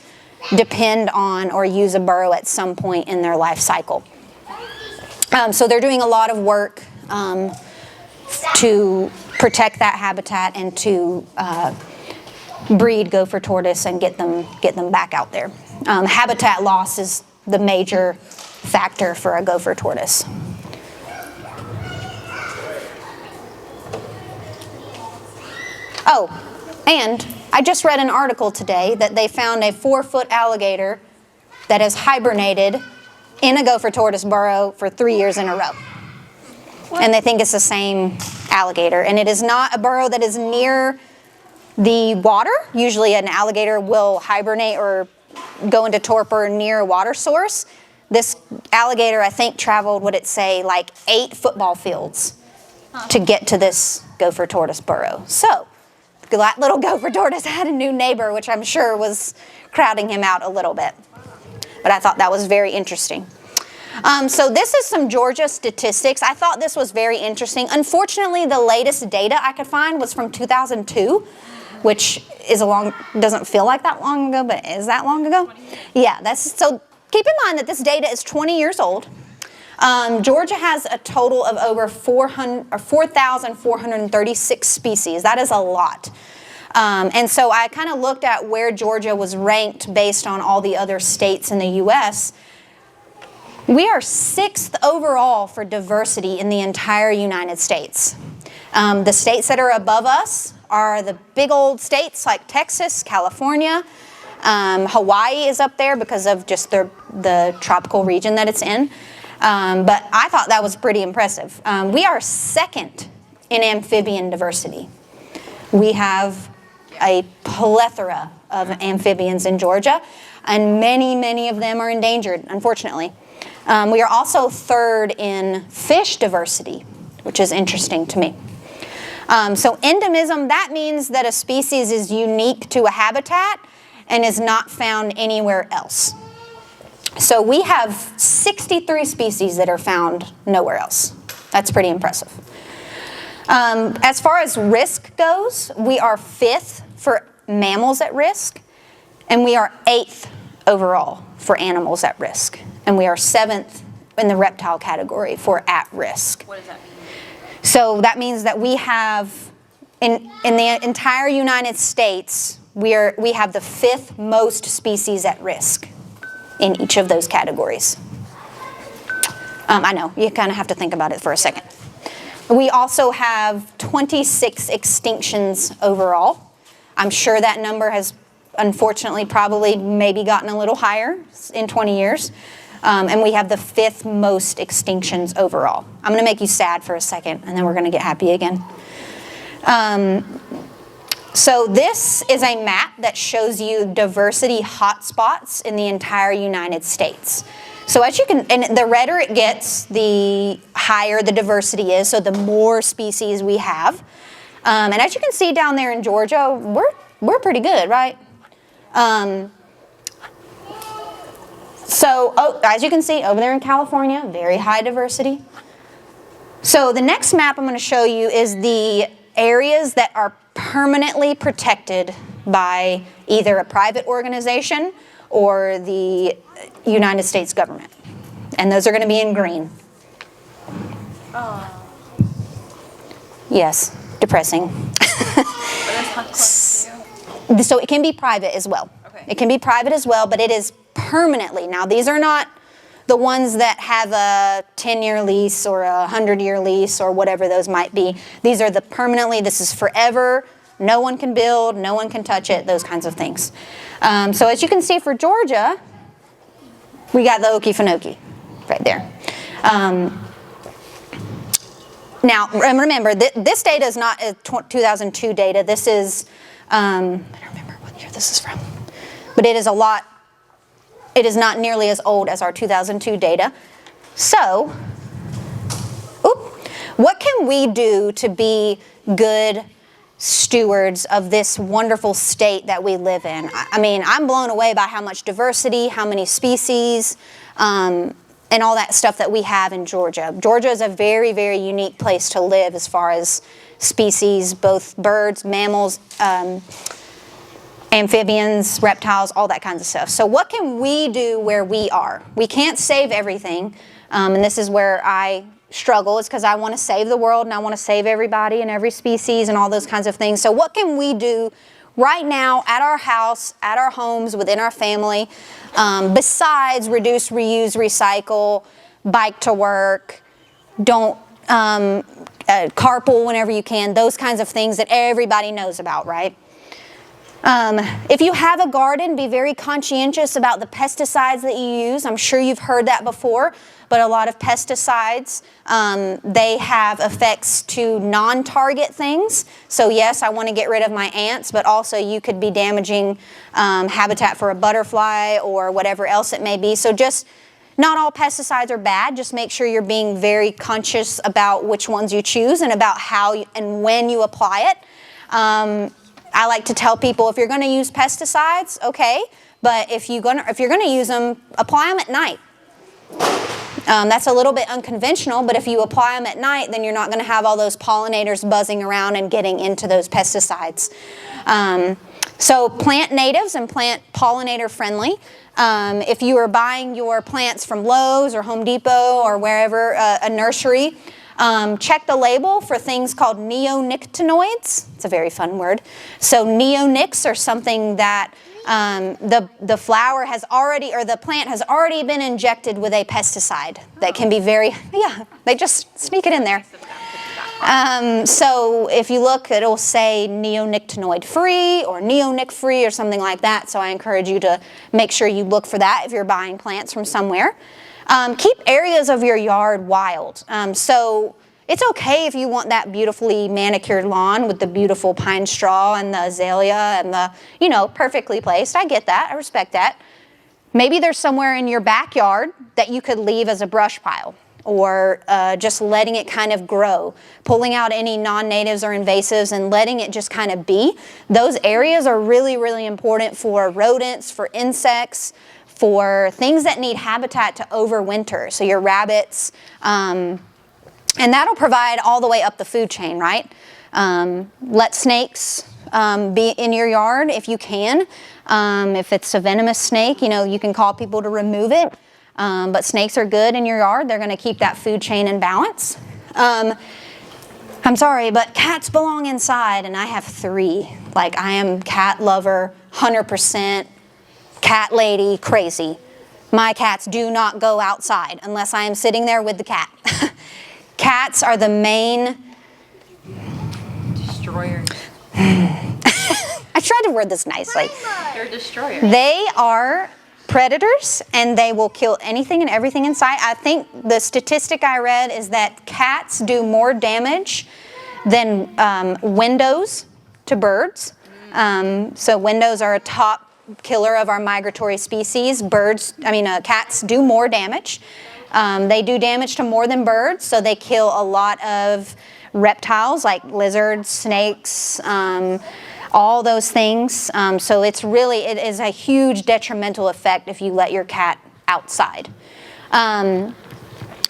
depend on or use a burrow at some point in their life cycle. So they're doing a lot of work to protect that habitat and to breed gopher tortoise and get them back out there. Habitat loss is the major factor for a gopher tortoise. Oh, and I just read an article today that they found a 4-foot alligator that has hibernated in a gopher tortoise burrow for 3 years in a row. And they think it's the same alligator. And it is not a burrow that is near the water. Usually an alligator will hibernate or go into torpor near a water source. This alligator, I think, traveled, would it say, like 8 football fields to get to this gopher tortoise burrow. So that little gopher tortoise had a new neighbor, which I'm sure was crowding him out a little bit. But I thought that was very interesting. So this is some Georgia statistics. I thought this was very interesting. Unfortunately, the latest data I could find was from 2002, which is doesn't feel like that long ago, but is that long ago? Yeah, so keep in mind that this data is 20 years old. Georgia has a total of over 4,436 species. That is a lot. And so I kind of looked at where Georgia was ranked based on all the other states in the U.S. We are 6th overall for diversity in the entire United States. The states that are above us are the big old states like Texas, California. Hawaii is up there because of just the tropical region that it's in. But I thought that was pretty impressive. We are 2nd in amphibian diversity. We have a plethora of amphibians in Georgia, and many, many of them are endangered, unfortunately. We are also 3rd in fish diversity, which is interesting to me. So endemism, that means that a species is unique to a habitat and is not found anywhere else. So we have 63 species that are found nowhere else. That's pretty impressive. As far as risk goes, we are 5th for mammals at risk, and we are 8th overall for animals at risk. And we are 7th in the reptile category for at risk. What does that mean? So that means that we have, in the entire United States, we have the 5th most species at risk in each of those categories. I know, you kind of have to think about it for a second. We also have 26 extinctions overall. I'm sure that number has unfortunately probably maybe gotten a little higher in 20 years. And we have the 5th most extinctions overall. I'm going to make you sad for a second, and then we're going to get happy again. So this is a map that shows you diversity hotspots in the entire United States. So as you can, and the redder it gets, the higher the diversity is, so the more species we have. And as you can see down there in Georgia, we're pretty good, right? As you can see over there in California, very high diversity. So the next map I'm going to show you is the areas that are permanently protected by either a private organization or the United States government. And those are going to be in green. Oh. Yes, depressing. So it can be private as well. Okay. It can be private as well, but it is permanently. Now these are not the ones that have a 10-year lease or a 100-year lease or whatever those might be. These are the permanently, this is forever, no one can build, no one can touch it, those kinds of things. So as you can see for Georgia, we got the Okefenokee right there. Now, remember, this data is not 2002 data. This is, I don't remember what year this is from, but it is it is not nearly as old as our 2002 data. So, what can we do to be good stewards of this wonderful state that we live in? I mean, I'm blown away by how much diversity, how many species, and all that stuff that we have in Georgia. Georgia is a very, very unique place to live as far as species, both birds, mammals, amphibians, reptiles, all that kinds of stuff. So what can we do where we are? We can't save everything, and this is where I struggle, is because I want to save the world and I want to save everybody and every species and all those kinds of things. So what can we do right now at our house, at our homes, within our family, besides reduce, reuse, recycle, bike to work, don't carpool whenever you can, those kinds of things that everybody knows about, right? If you have a garden, be very conscientious about the pesticides that you use. I'm sure you've heard that before, but a lot of pesticides, they have effects to non-target things. So yes, I want to get rid of my ants, but also you could be damaging habitat for a butterfly or whatever else it may be. So just, not all pesticides are bad. Just make sure you're being very conscious about which ones you choose and about how and when you apply it. I like to tell people, if you're going to use pesticides, okay, but if you're going to use them, apply them at night. That's a little bit unconventional, but if you apply them at night, then you're not going to have all those pollinators buzzing around and getting into those pesticides. So plant natives and plant pollinator friendly. If you are buying your plants from Lowe's or Home Depot or wherever, a nursery, check the label for things called neonicotinoids. It's a very fun word. So neonics are something that the flower has already, or the plant has already been injected with a pesticide that can be very, yeah, they just sneak it in there. So if you look, it'll say neonicotinoid free or neonic free or something like that. So I encourage you to make sure you look for that if you're buying plants from somewhere. Keep areas of your yard wild. So it's okay if you want that beautifully manicured lawn with the beautiful pine straw and the azalea and the, you know, perfectly placed. I get that. I respect that. Maybe there's somewhere in your backyard that you could leave as a brush pile, or just letting it kind of grow, pulling out any non-natives or invasives and letting it just kind of be. Those areas are really, really important for rodents, for insects, for things that need habitat to overwinter. So your rabbits, and that'll provide all the way up the food chain, right? Let snakes be in your yard if you can. If it's a venomous snake, you know, you can call people to remove it. But snakes are good in your yard. They're going to keep that food chain in balance. I'm sorry, but cats belong inside, and I have 3. Like, I am cat lover, 100%. Cat lady, crazy. My cats do not go outside unless I am sitting there with the cat. Cats are the main Destroyer. I tried to word this nicely. They're destroyers. They are predators, and they will kill anything and everything in sight. I think the statistic I read is that cats do more damage than windows to birds. So windows are a top killer of our migratory species. Cats do more damage. They do damage to more than birds, so they kill a lot of reptiles like lizards, snakes, all those things. So it is a huge detrimental effect if you let your cat outside.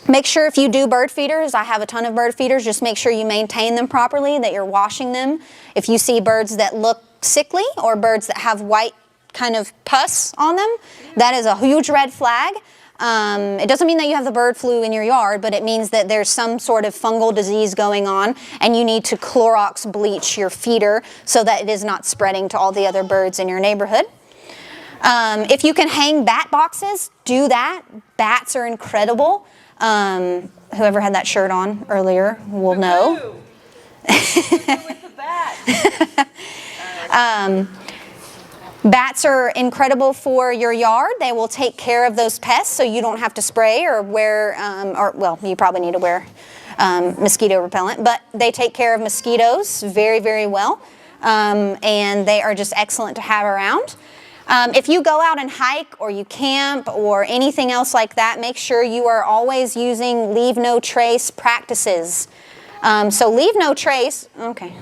Make sure if you do bird feeders, I have a ton of bird feeders, just make sure you maintain them properly, that you're washing them. If you see birds that look sickly or birds that have white kind of pus on them, that is a huge red flag. It doesn't mean that you have the bird flu in your yard, but it means that there's some sort of fungal disease going on, and you need to Clorox bleach your feeder so that it is not spreading to all the other birds in your neighborhood. If you can hang bat boxes, do that. Bats are incredible. Whoever had that shirt on earlier will know. Bats are incredible for your yard. They will take care of those pests so you don't have to spray or wear, well, you probably need to wear mosquito repellent, but they take care of mosquitoes very, very well. And they are just excellent to have around. If you go out and hike or you camp or anything else like that, make sure you are always using leave no trace practices. So leave no trace, okay,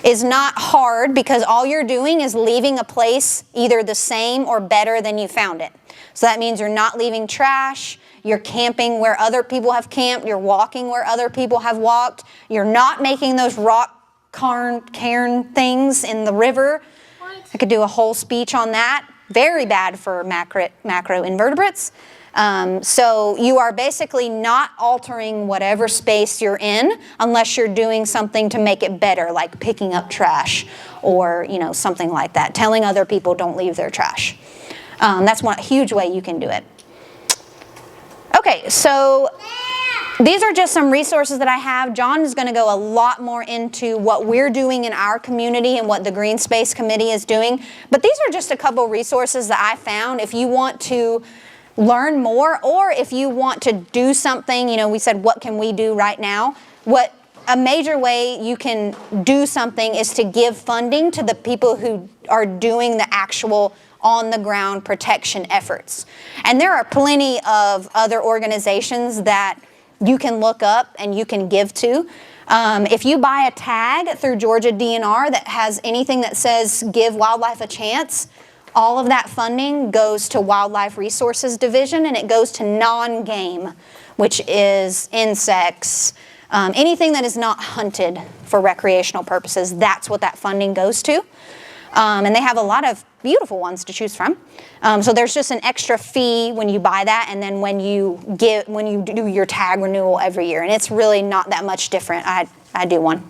is not hard because all you're doing is leaving a place either the same or better than you found it. So that means you're not leaving trash, you're camping where other people have camped, you're walking where other people have walked, you're not making those rock cairn things in the river. I could do a whole speech on that. Very bad for macro invertebrates. So you are basically not altering whatever space you're in unless you're doing something to make it better, like picking up trash or something like that. Telling other people don't leave their trash. That's one huge way you can do it. Okay, so these are just some resources that I have. John is going to go a lot more into what we're doing in our community and what the Green Space Committee is doing. But these are just a couple resources that I found if you want to learn more or if you want to do something. We said, what can we do right now? A major way you can do something is to give funding to the people who are doing the actual on-the-ground protection efforts. And there are plenty of other organizations that you can look up and you can give to. If you buy a tag through Georgia DNR that has anything that says Give Wildlife a Chance, all of that funding goes to Wildlife Resources Division and it goes to non-game, which is insects, anything that is not hunted for recreational purposes. That's what that funding goes to. And they have a lot of beautiful ones to choose from. So there's just an extra fee when you buy that and then when you do your tag renewal every year. And it's really not that much different. I do one.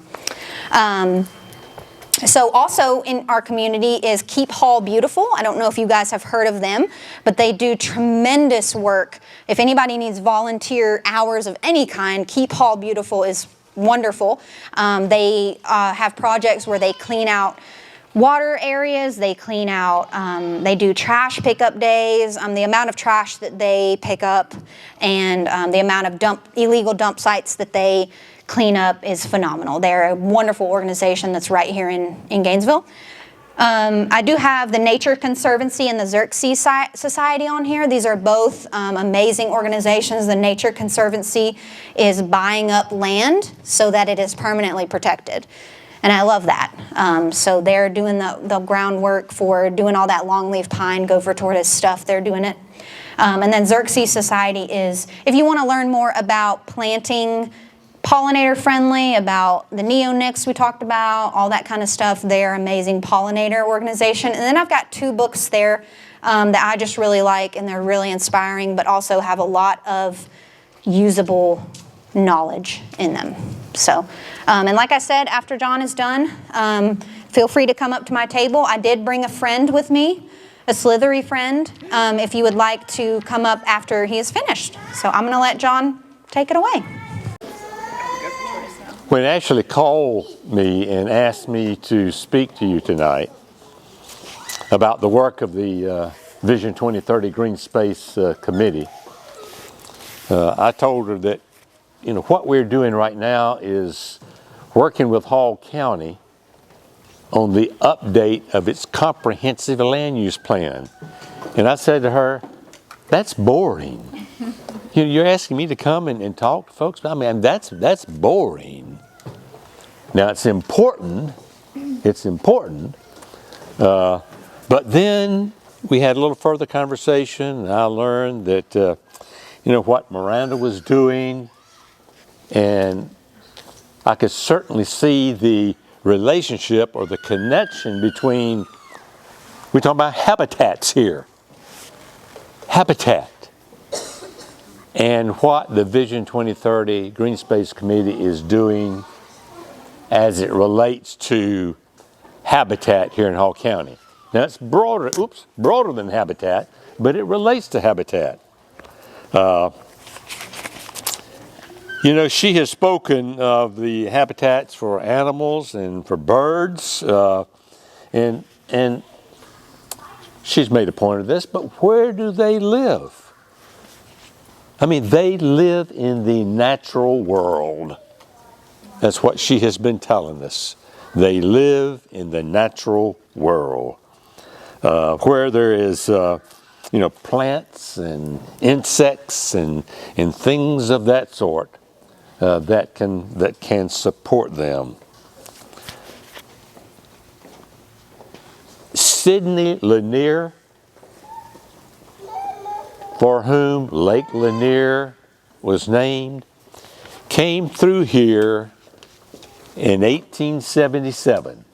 So also in our community is Keep Hall Beautiful. I don't know if you guys have heard of them, but they do tremendous work. If anybody needs volunteer hours of any kind, Keep Hall Beautiful is wonderful. They have projects where they clean out water areas, they clean out, they do trash pickup days. The amount of trash that they pick up and the amount of illegal dump sites that they clean up is phenomenal. They're a wonderful organization that's right here in Gainesville. I do have the Nature Conservancy and the Xerxes Society on here. These are both amazing organizations. The Nature Conservancy is buying up land so that it is permanently protected. And I love that. So they're doing the groundwork for doing all that longleaf pine, gopher tortoise stuff. They're doing it. And then Xerxes Society is, if you want to learn more about planting pollinator friendly, about the neonics we talked about, all that kind of stuff, they're an amazing pollinator organization. And then I've got 2 books there that I just really like, and they're really inspiring, but also have a lot of usable knowledge in them. So, and like I said, after John is done, feel free to come up to my table. I did bring a friend with me, a slithery friend, if you would like to come up after he is finished. So I'm going to let John take it away. When Ashley called me and asked me to speak to you tonight about the work of the Vision 2030 Green Space Committee, I told her that what we're doing right now is working with Hall County on the update of its comprehensive land use plan. And I said to her, that's boring. You're asking me to come and talk to folks? I mean, that's boring. Now it's important, but then we had a little further conversation and I learned that, what Miranda was doing, and I could certainly see the relationship or the connection between, we're talking about habitats here, habitat, and what the Vision 2030 Green Space Committee is doing as it relates to habitat here in Hall County. Now it's broader than habitat, but it relates to habitat. You know, she has spoken of the habitats for animals and for birds, and she's made a point of this, but where do they live? I mean, they live in the natural world. That's what she has been telling us. They live in the natural world, where there is, plants and insects and things of that sort that can support them. Sidney Lanier, for whom Lake Lanier was named, came through here in 1877.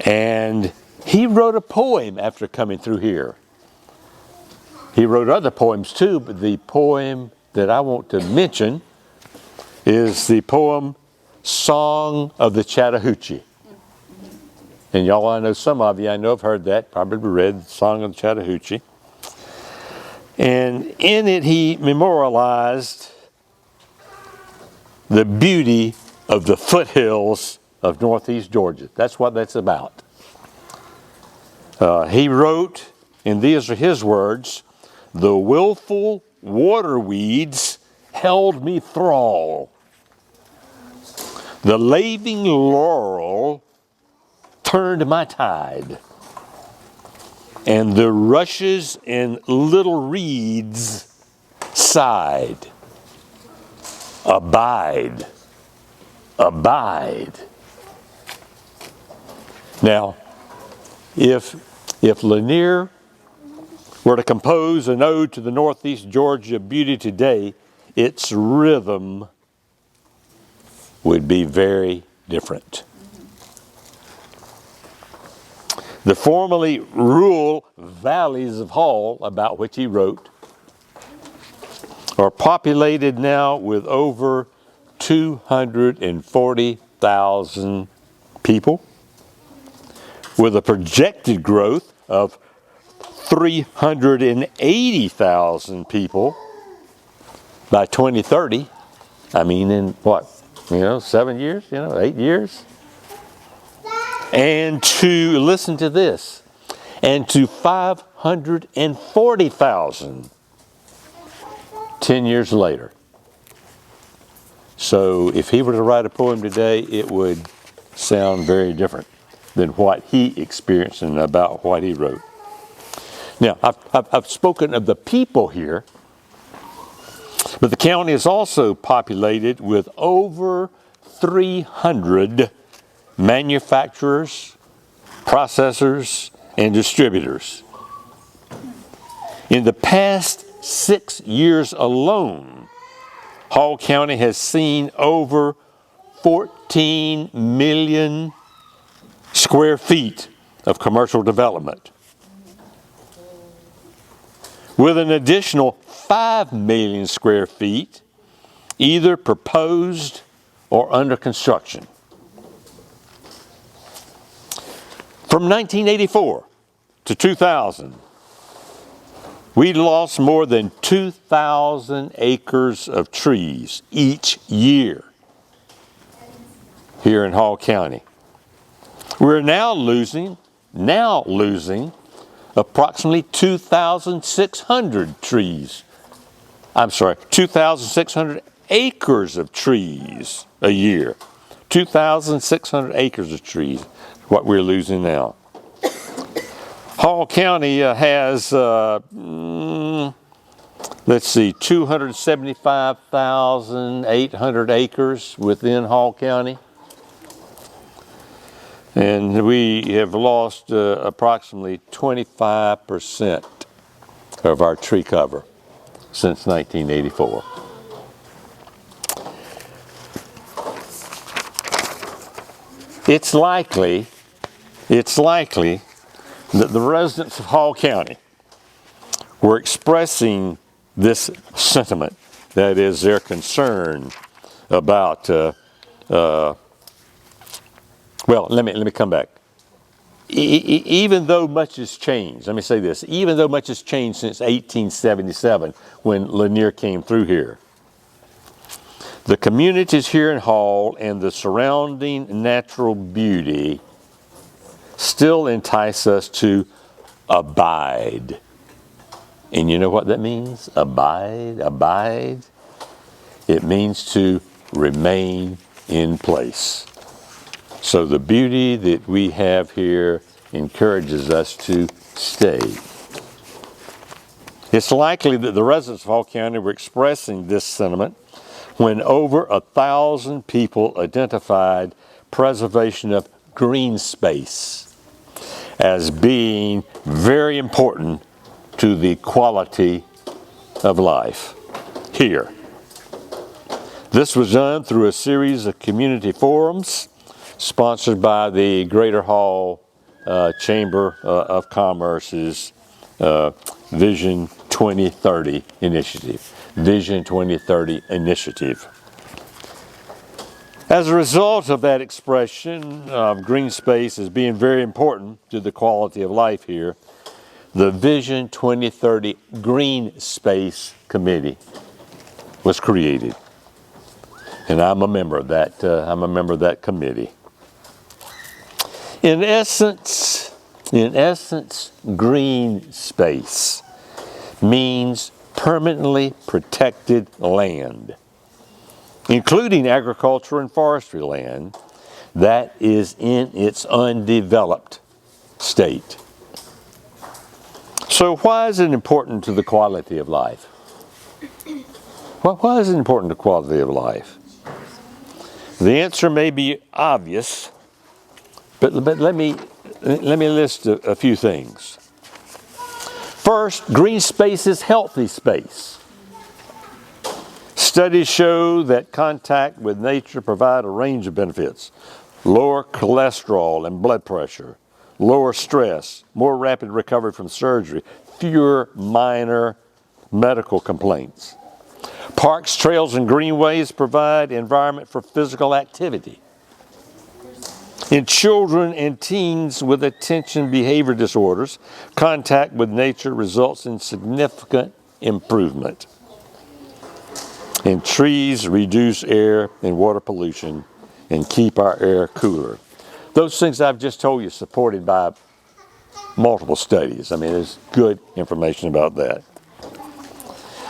And he wrote a poem after coming through here. He wrote other poems too, but the poem that I want to mention is the poem Song of the Chattahoochee. And y'all, I know some of you, I know have heard that, probably read Song of the Chattahoochee. And in it he memorialized the beauty of the foothills of northeast Georgia. That's what that's about. He wrote, and these are his words, "The willful water weeds held me thrall. The laving laurel turned my tide. And the rushes and little reeds sighed. Abide, abide." Now, if Lanier were to compose an ode to the Northeast Georgia beauty today, its rhythm would be very different. The formerly rural valleys of Hall, about which he wrote, are populated now with over 240,000 people, with a projected growth of 380,000 people by 2030. I mean, in what, 7 years, 8 years? And to, listen to this, and to 540,000 10 years later. So if he were to write a poem today, it would sound very different than what he experienced and about what he wrote. Now, I've spoken of the people here, but the county is also populated with over 300 manufacturers, processors, and distributors. In the past 6 years alone, Hall County has seen over 14 million square feet of commercial development, with an additional 5 million square feet either proposed or under construction. From 1984 to 2000, we lost more than 2,000 acres of trees each year here in Hall County. We're now losing approximately 2,600 trees. 2,600 acres of trees a year. 2,600 acres of trees, what we're losing now. Hall County has, 275,800 acres within Hall County. And we have lost approximately 25% of our tree cover since 1984. It's likely that the residents of Hall County were expressing this sentiment, that is, their concern about Well, let me come back. Even though much has changed, let me say this, even though much has changed since 1877 when Lanier came through here, the communities here in Hall and the surrounding natural beauty still entice us to abide. And you know what that means? Abide. It means to remain in place. So the beauty that we have here encourages us to stay. It's likely that the residents of Hall County were expressing this sentiment when over 1,000 people identified preservation of green space as being very important to the quality of life here. This was done through a series of community forums sponsored by the Greater Hall Chamber of Commerce's Vision 2030 initiative. Vision 2030 initiative. As a result of that expression of green space as being very important to the quality of life here, the Vision 2030 Green Space Committee was created. And I'm a member of that committee. In essence, green space means permanently protected land, including agriculture and forestry land that is in its undeveloped state. So why is it important to the quality of life? Why is it important to quality of life? The answer may be obvious, but let me list a few things. First, green space is healthy space. Studies show that contact with nature provide a range of benefits. Lower cholesterol and blood pressure, lower stress, more rapid recovery from surgery, fewer minor medical complaints. Parks, trails, and greenways provide environment for physical activity. In children and teens with attention behavior disorders, contact with nature results in significant improvement. And trees reduce air and water pollution and keep our air cooler. Those things I've just told you supported by multiple studies. I mean, there's good information about that.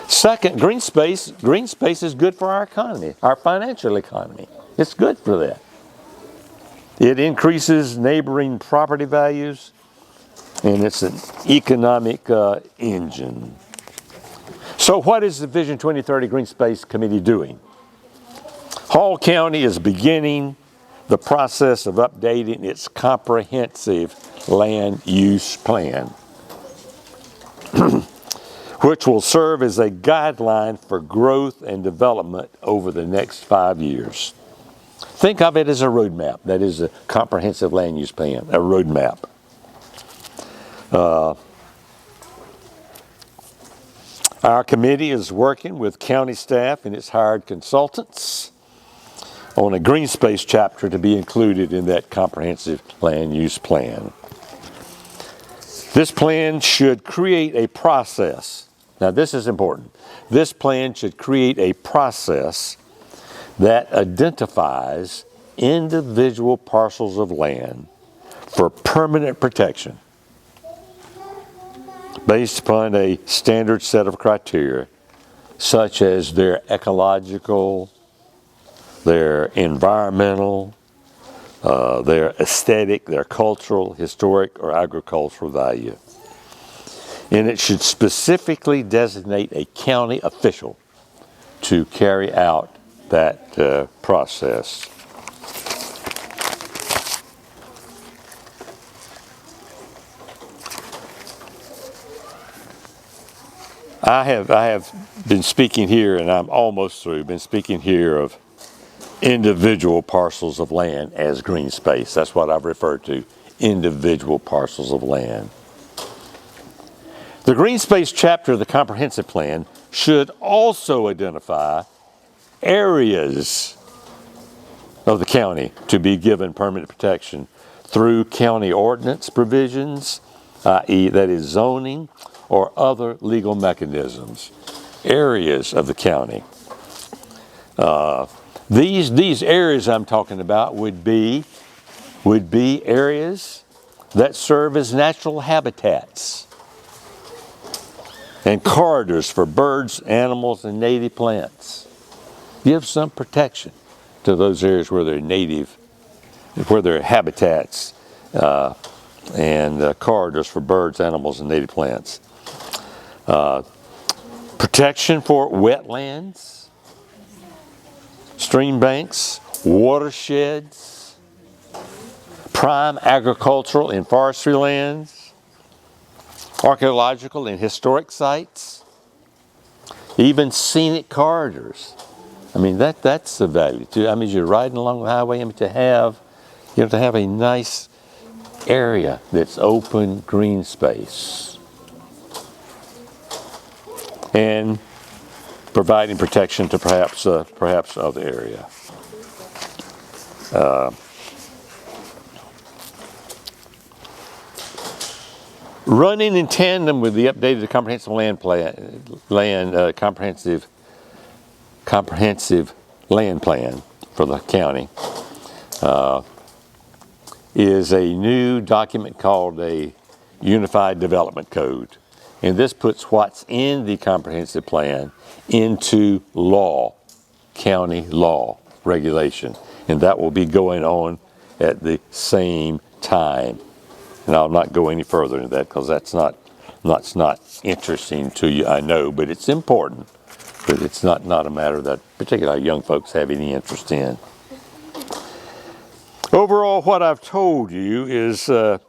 Second, green space is good for our economy, our financial economy. It's good for that. It increases neighboring property values, and it's an economic engine. So what is the Vision 2030 Green Space Committee doing? Hall County is beginning the process of updating its comprehensive land use plan, which will serve as a guideline for growth and development over the next 5 years. Think of it as a roadmap. That is a comprehensive land use plan, a roadmap. Our committee is working with county staff and its hired consultants on a green space chapter to be included in that comprehensive land use plan. This plan should create a process. Now, this is important. This plan should create a process that identifies individual parcels of land for permanent protection based upon a standard set of criteria, such as their ecological, their environmental, their aesthetic, their cultural, historic, or agricultural value. And it should specifically designate a county official to carry out that process. I have been speaking here, and I'm almost through, been speaking here of individual parcels of land as green space. That's what I've referred to, individual parcels of land. The green space chapter of the comprehensive plan should also identify areas of the county to be given permanent protection through county ordinance provisions, i.e. that is zoning, or other legal mechanisms. Areas of the county. These areas I'm talking about would be areas that serve as natural habitats and corridors for birds, animals, and native plants. Give some protection to those areas where they're native, where they're habitats and corridors for birds, animals, and native plants. Protection for wetlands, stream banks, watersheds, prime agricultural and forestry lands, archaeological and historic sites, even scenic corridors. I mean, that's the value too. I mean, you're riding along the highway, to have a nice area that's open green space and providing protection to perhaps other area. Running in tandem with the updated comprehensive comprehensive land plan for the county is a new document called a Unified Development Code. And this puts what's in the comprehensive plan into law, county law regulation. And that will be going on at the same time. And I'll not go any further into that because that's not interesting to you, I know, but it's important. But it's not a matter that particularly young folks have any interest in. Overall, what I've told you is a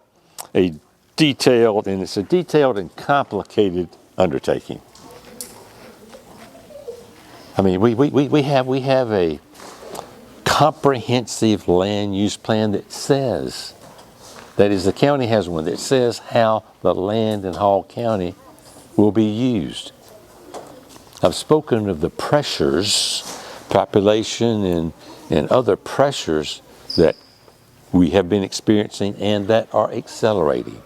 detailed and complicated undertaking. I mean, we have a comprehensive land use plan that says, that is, the county has one that says how the land in Hall County will be used. I've spoken of the pressures, population and other pressures that we have been experiencing and that are accelerating.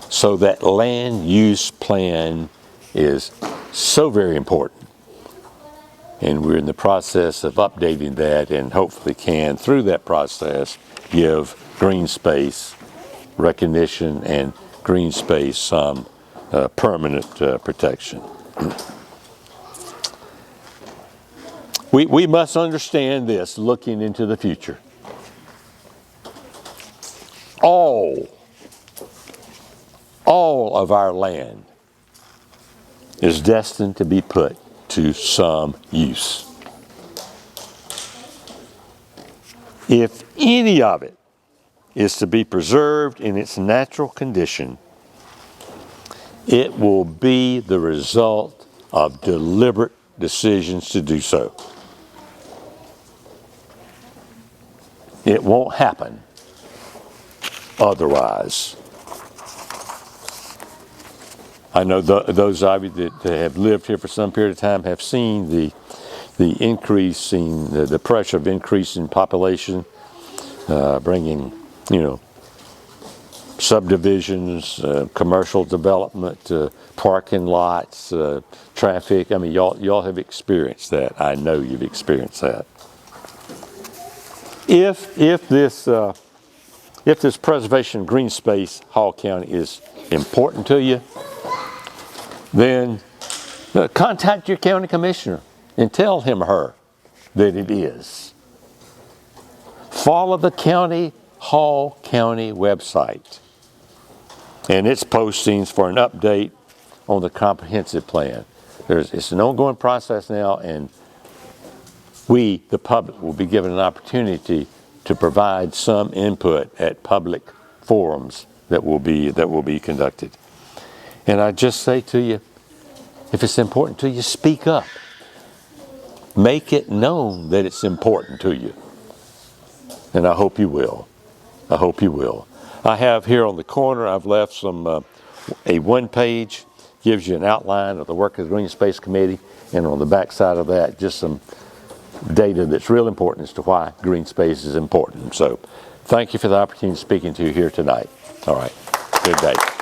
So that land use plan is so very important. And we're in the process of updating that and hopefully can, through that process, give green space recognition and green space some permanent protection. We must understand this looking into the future. All of our land is destined to be put to some use. If any of it is to be preserved in its natural condition, it will be the result of deliberate decisions to do so. It won't happen otherwise. I know those of you that have lived here for some period of time have seen the increasing, the pressure of increasing population, bringing, subdivisions, commercial development, parking lots, traffic. I mean, y'all have experienced that. I know you've experienced that. If this preservation of green space, Hall County, is important to you, then contact your county commissioner and tell him or her that it is. Follow the Hall County website and its postings for an update on the comprehensive plan. It's an ongoing process now, and we, the public, will be given an opportunity to provide some input at public forums that will be conducted. And I just say to you, if it's important to you, speak up. Make it known that it's important to you. And I hope you will. I hope you will. I have here on the corner, I've left a one page, gives you an outline of the work of the Green Space Committee, and on the back side of that, just some data that's real important as to why green space is important. So thank you for the opportunity of speaking to you here tonight. All right. Good day.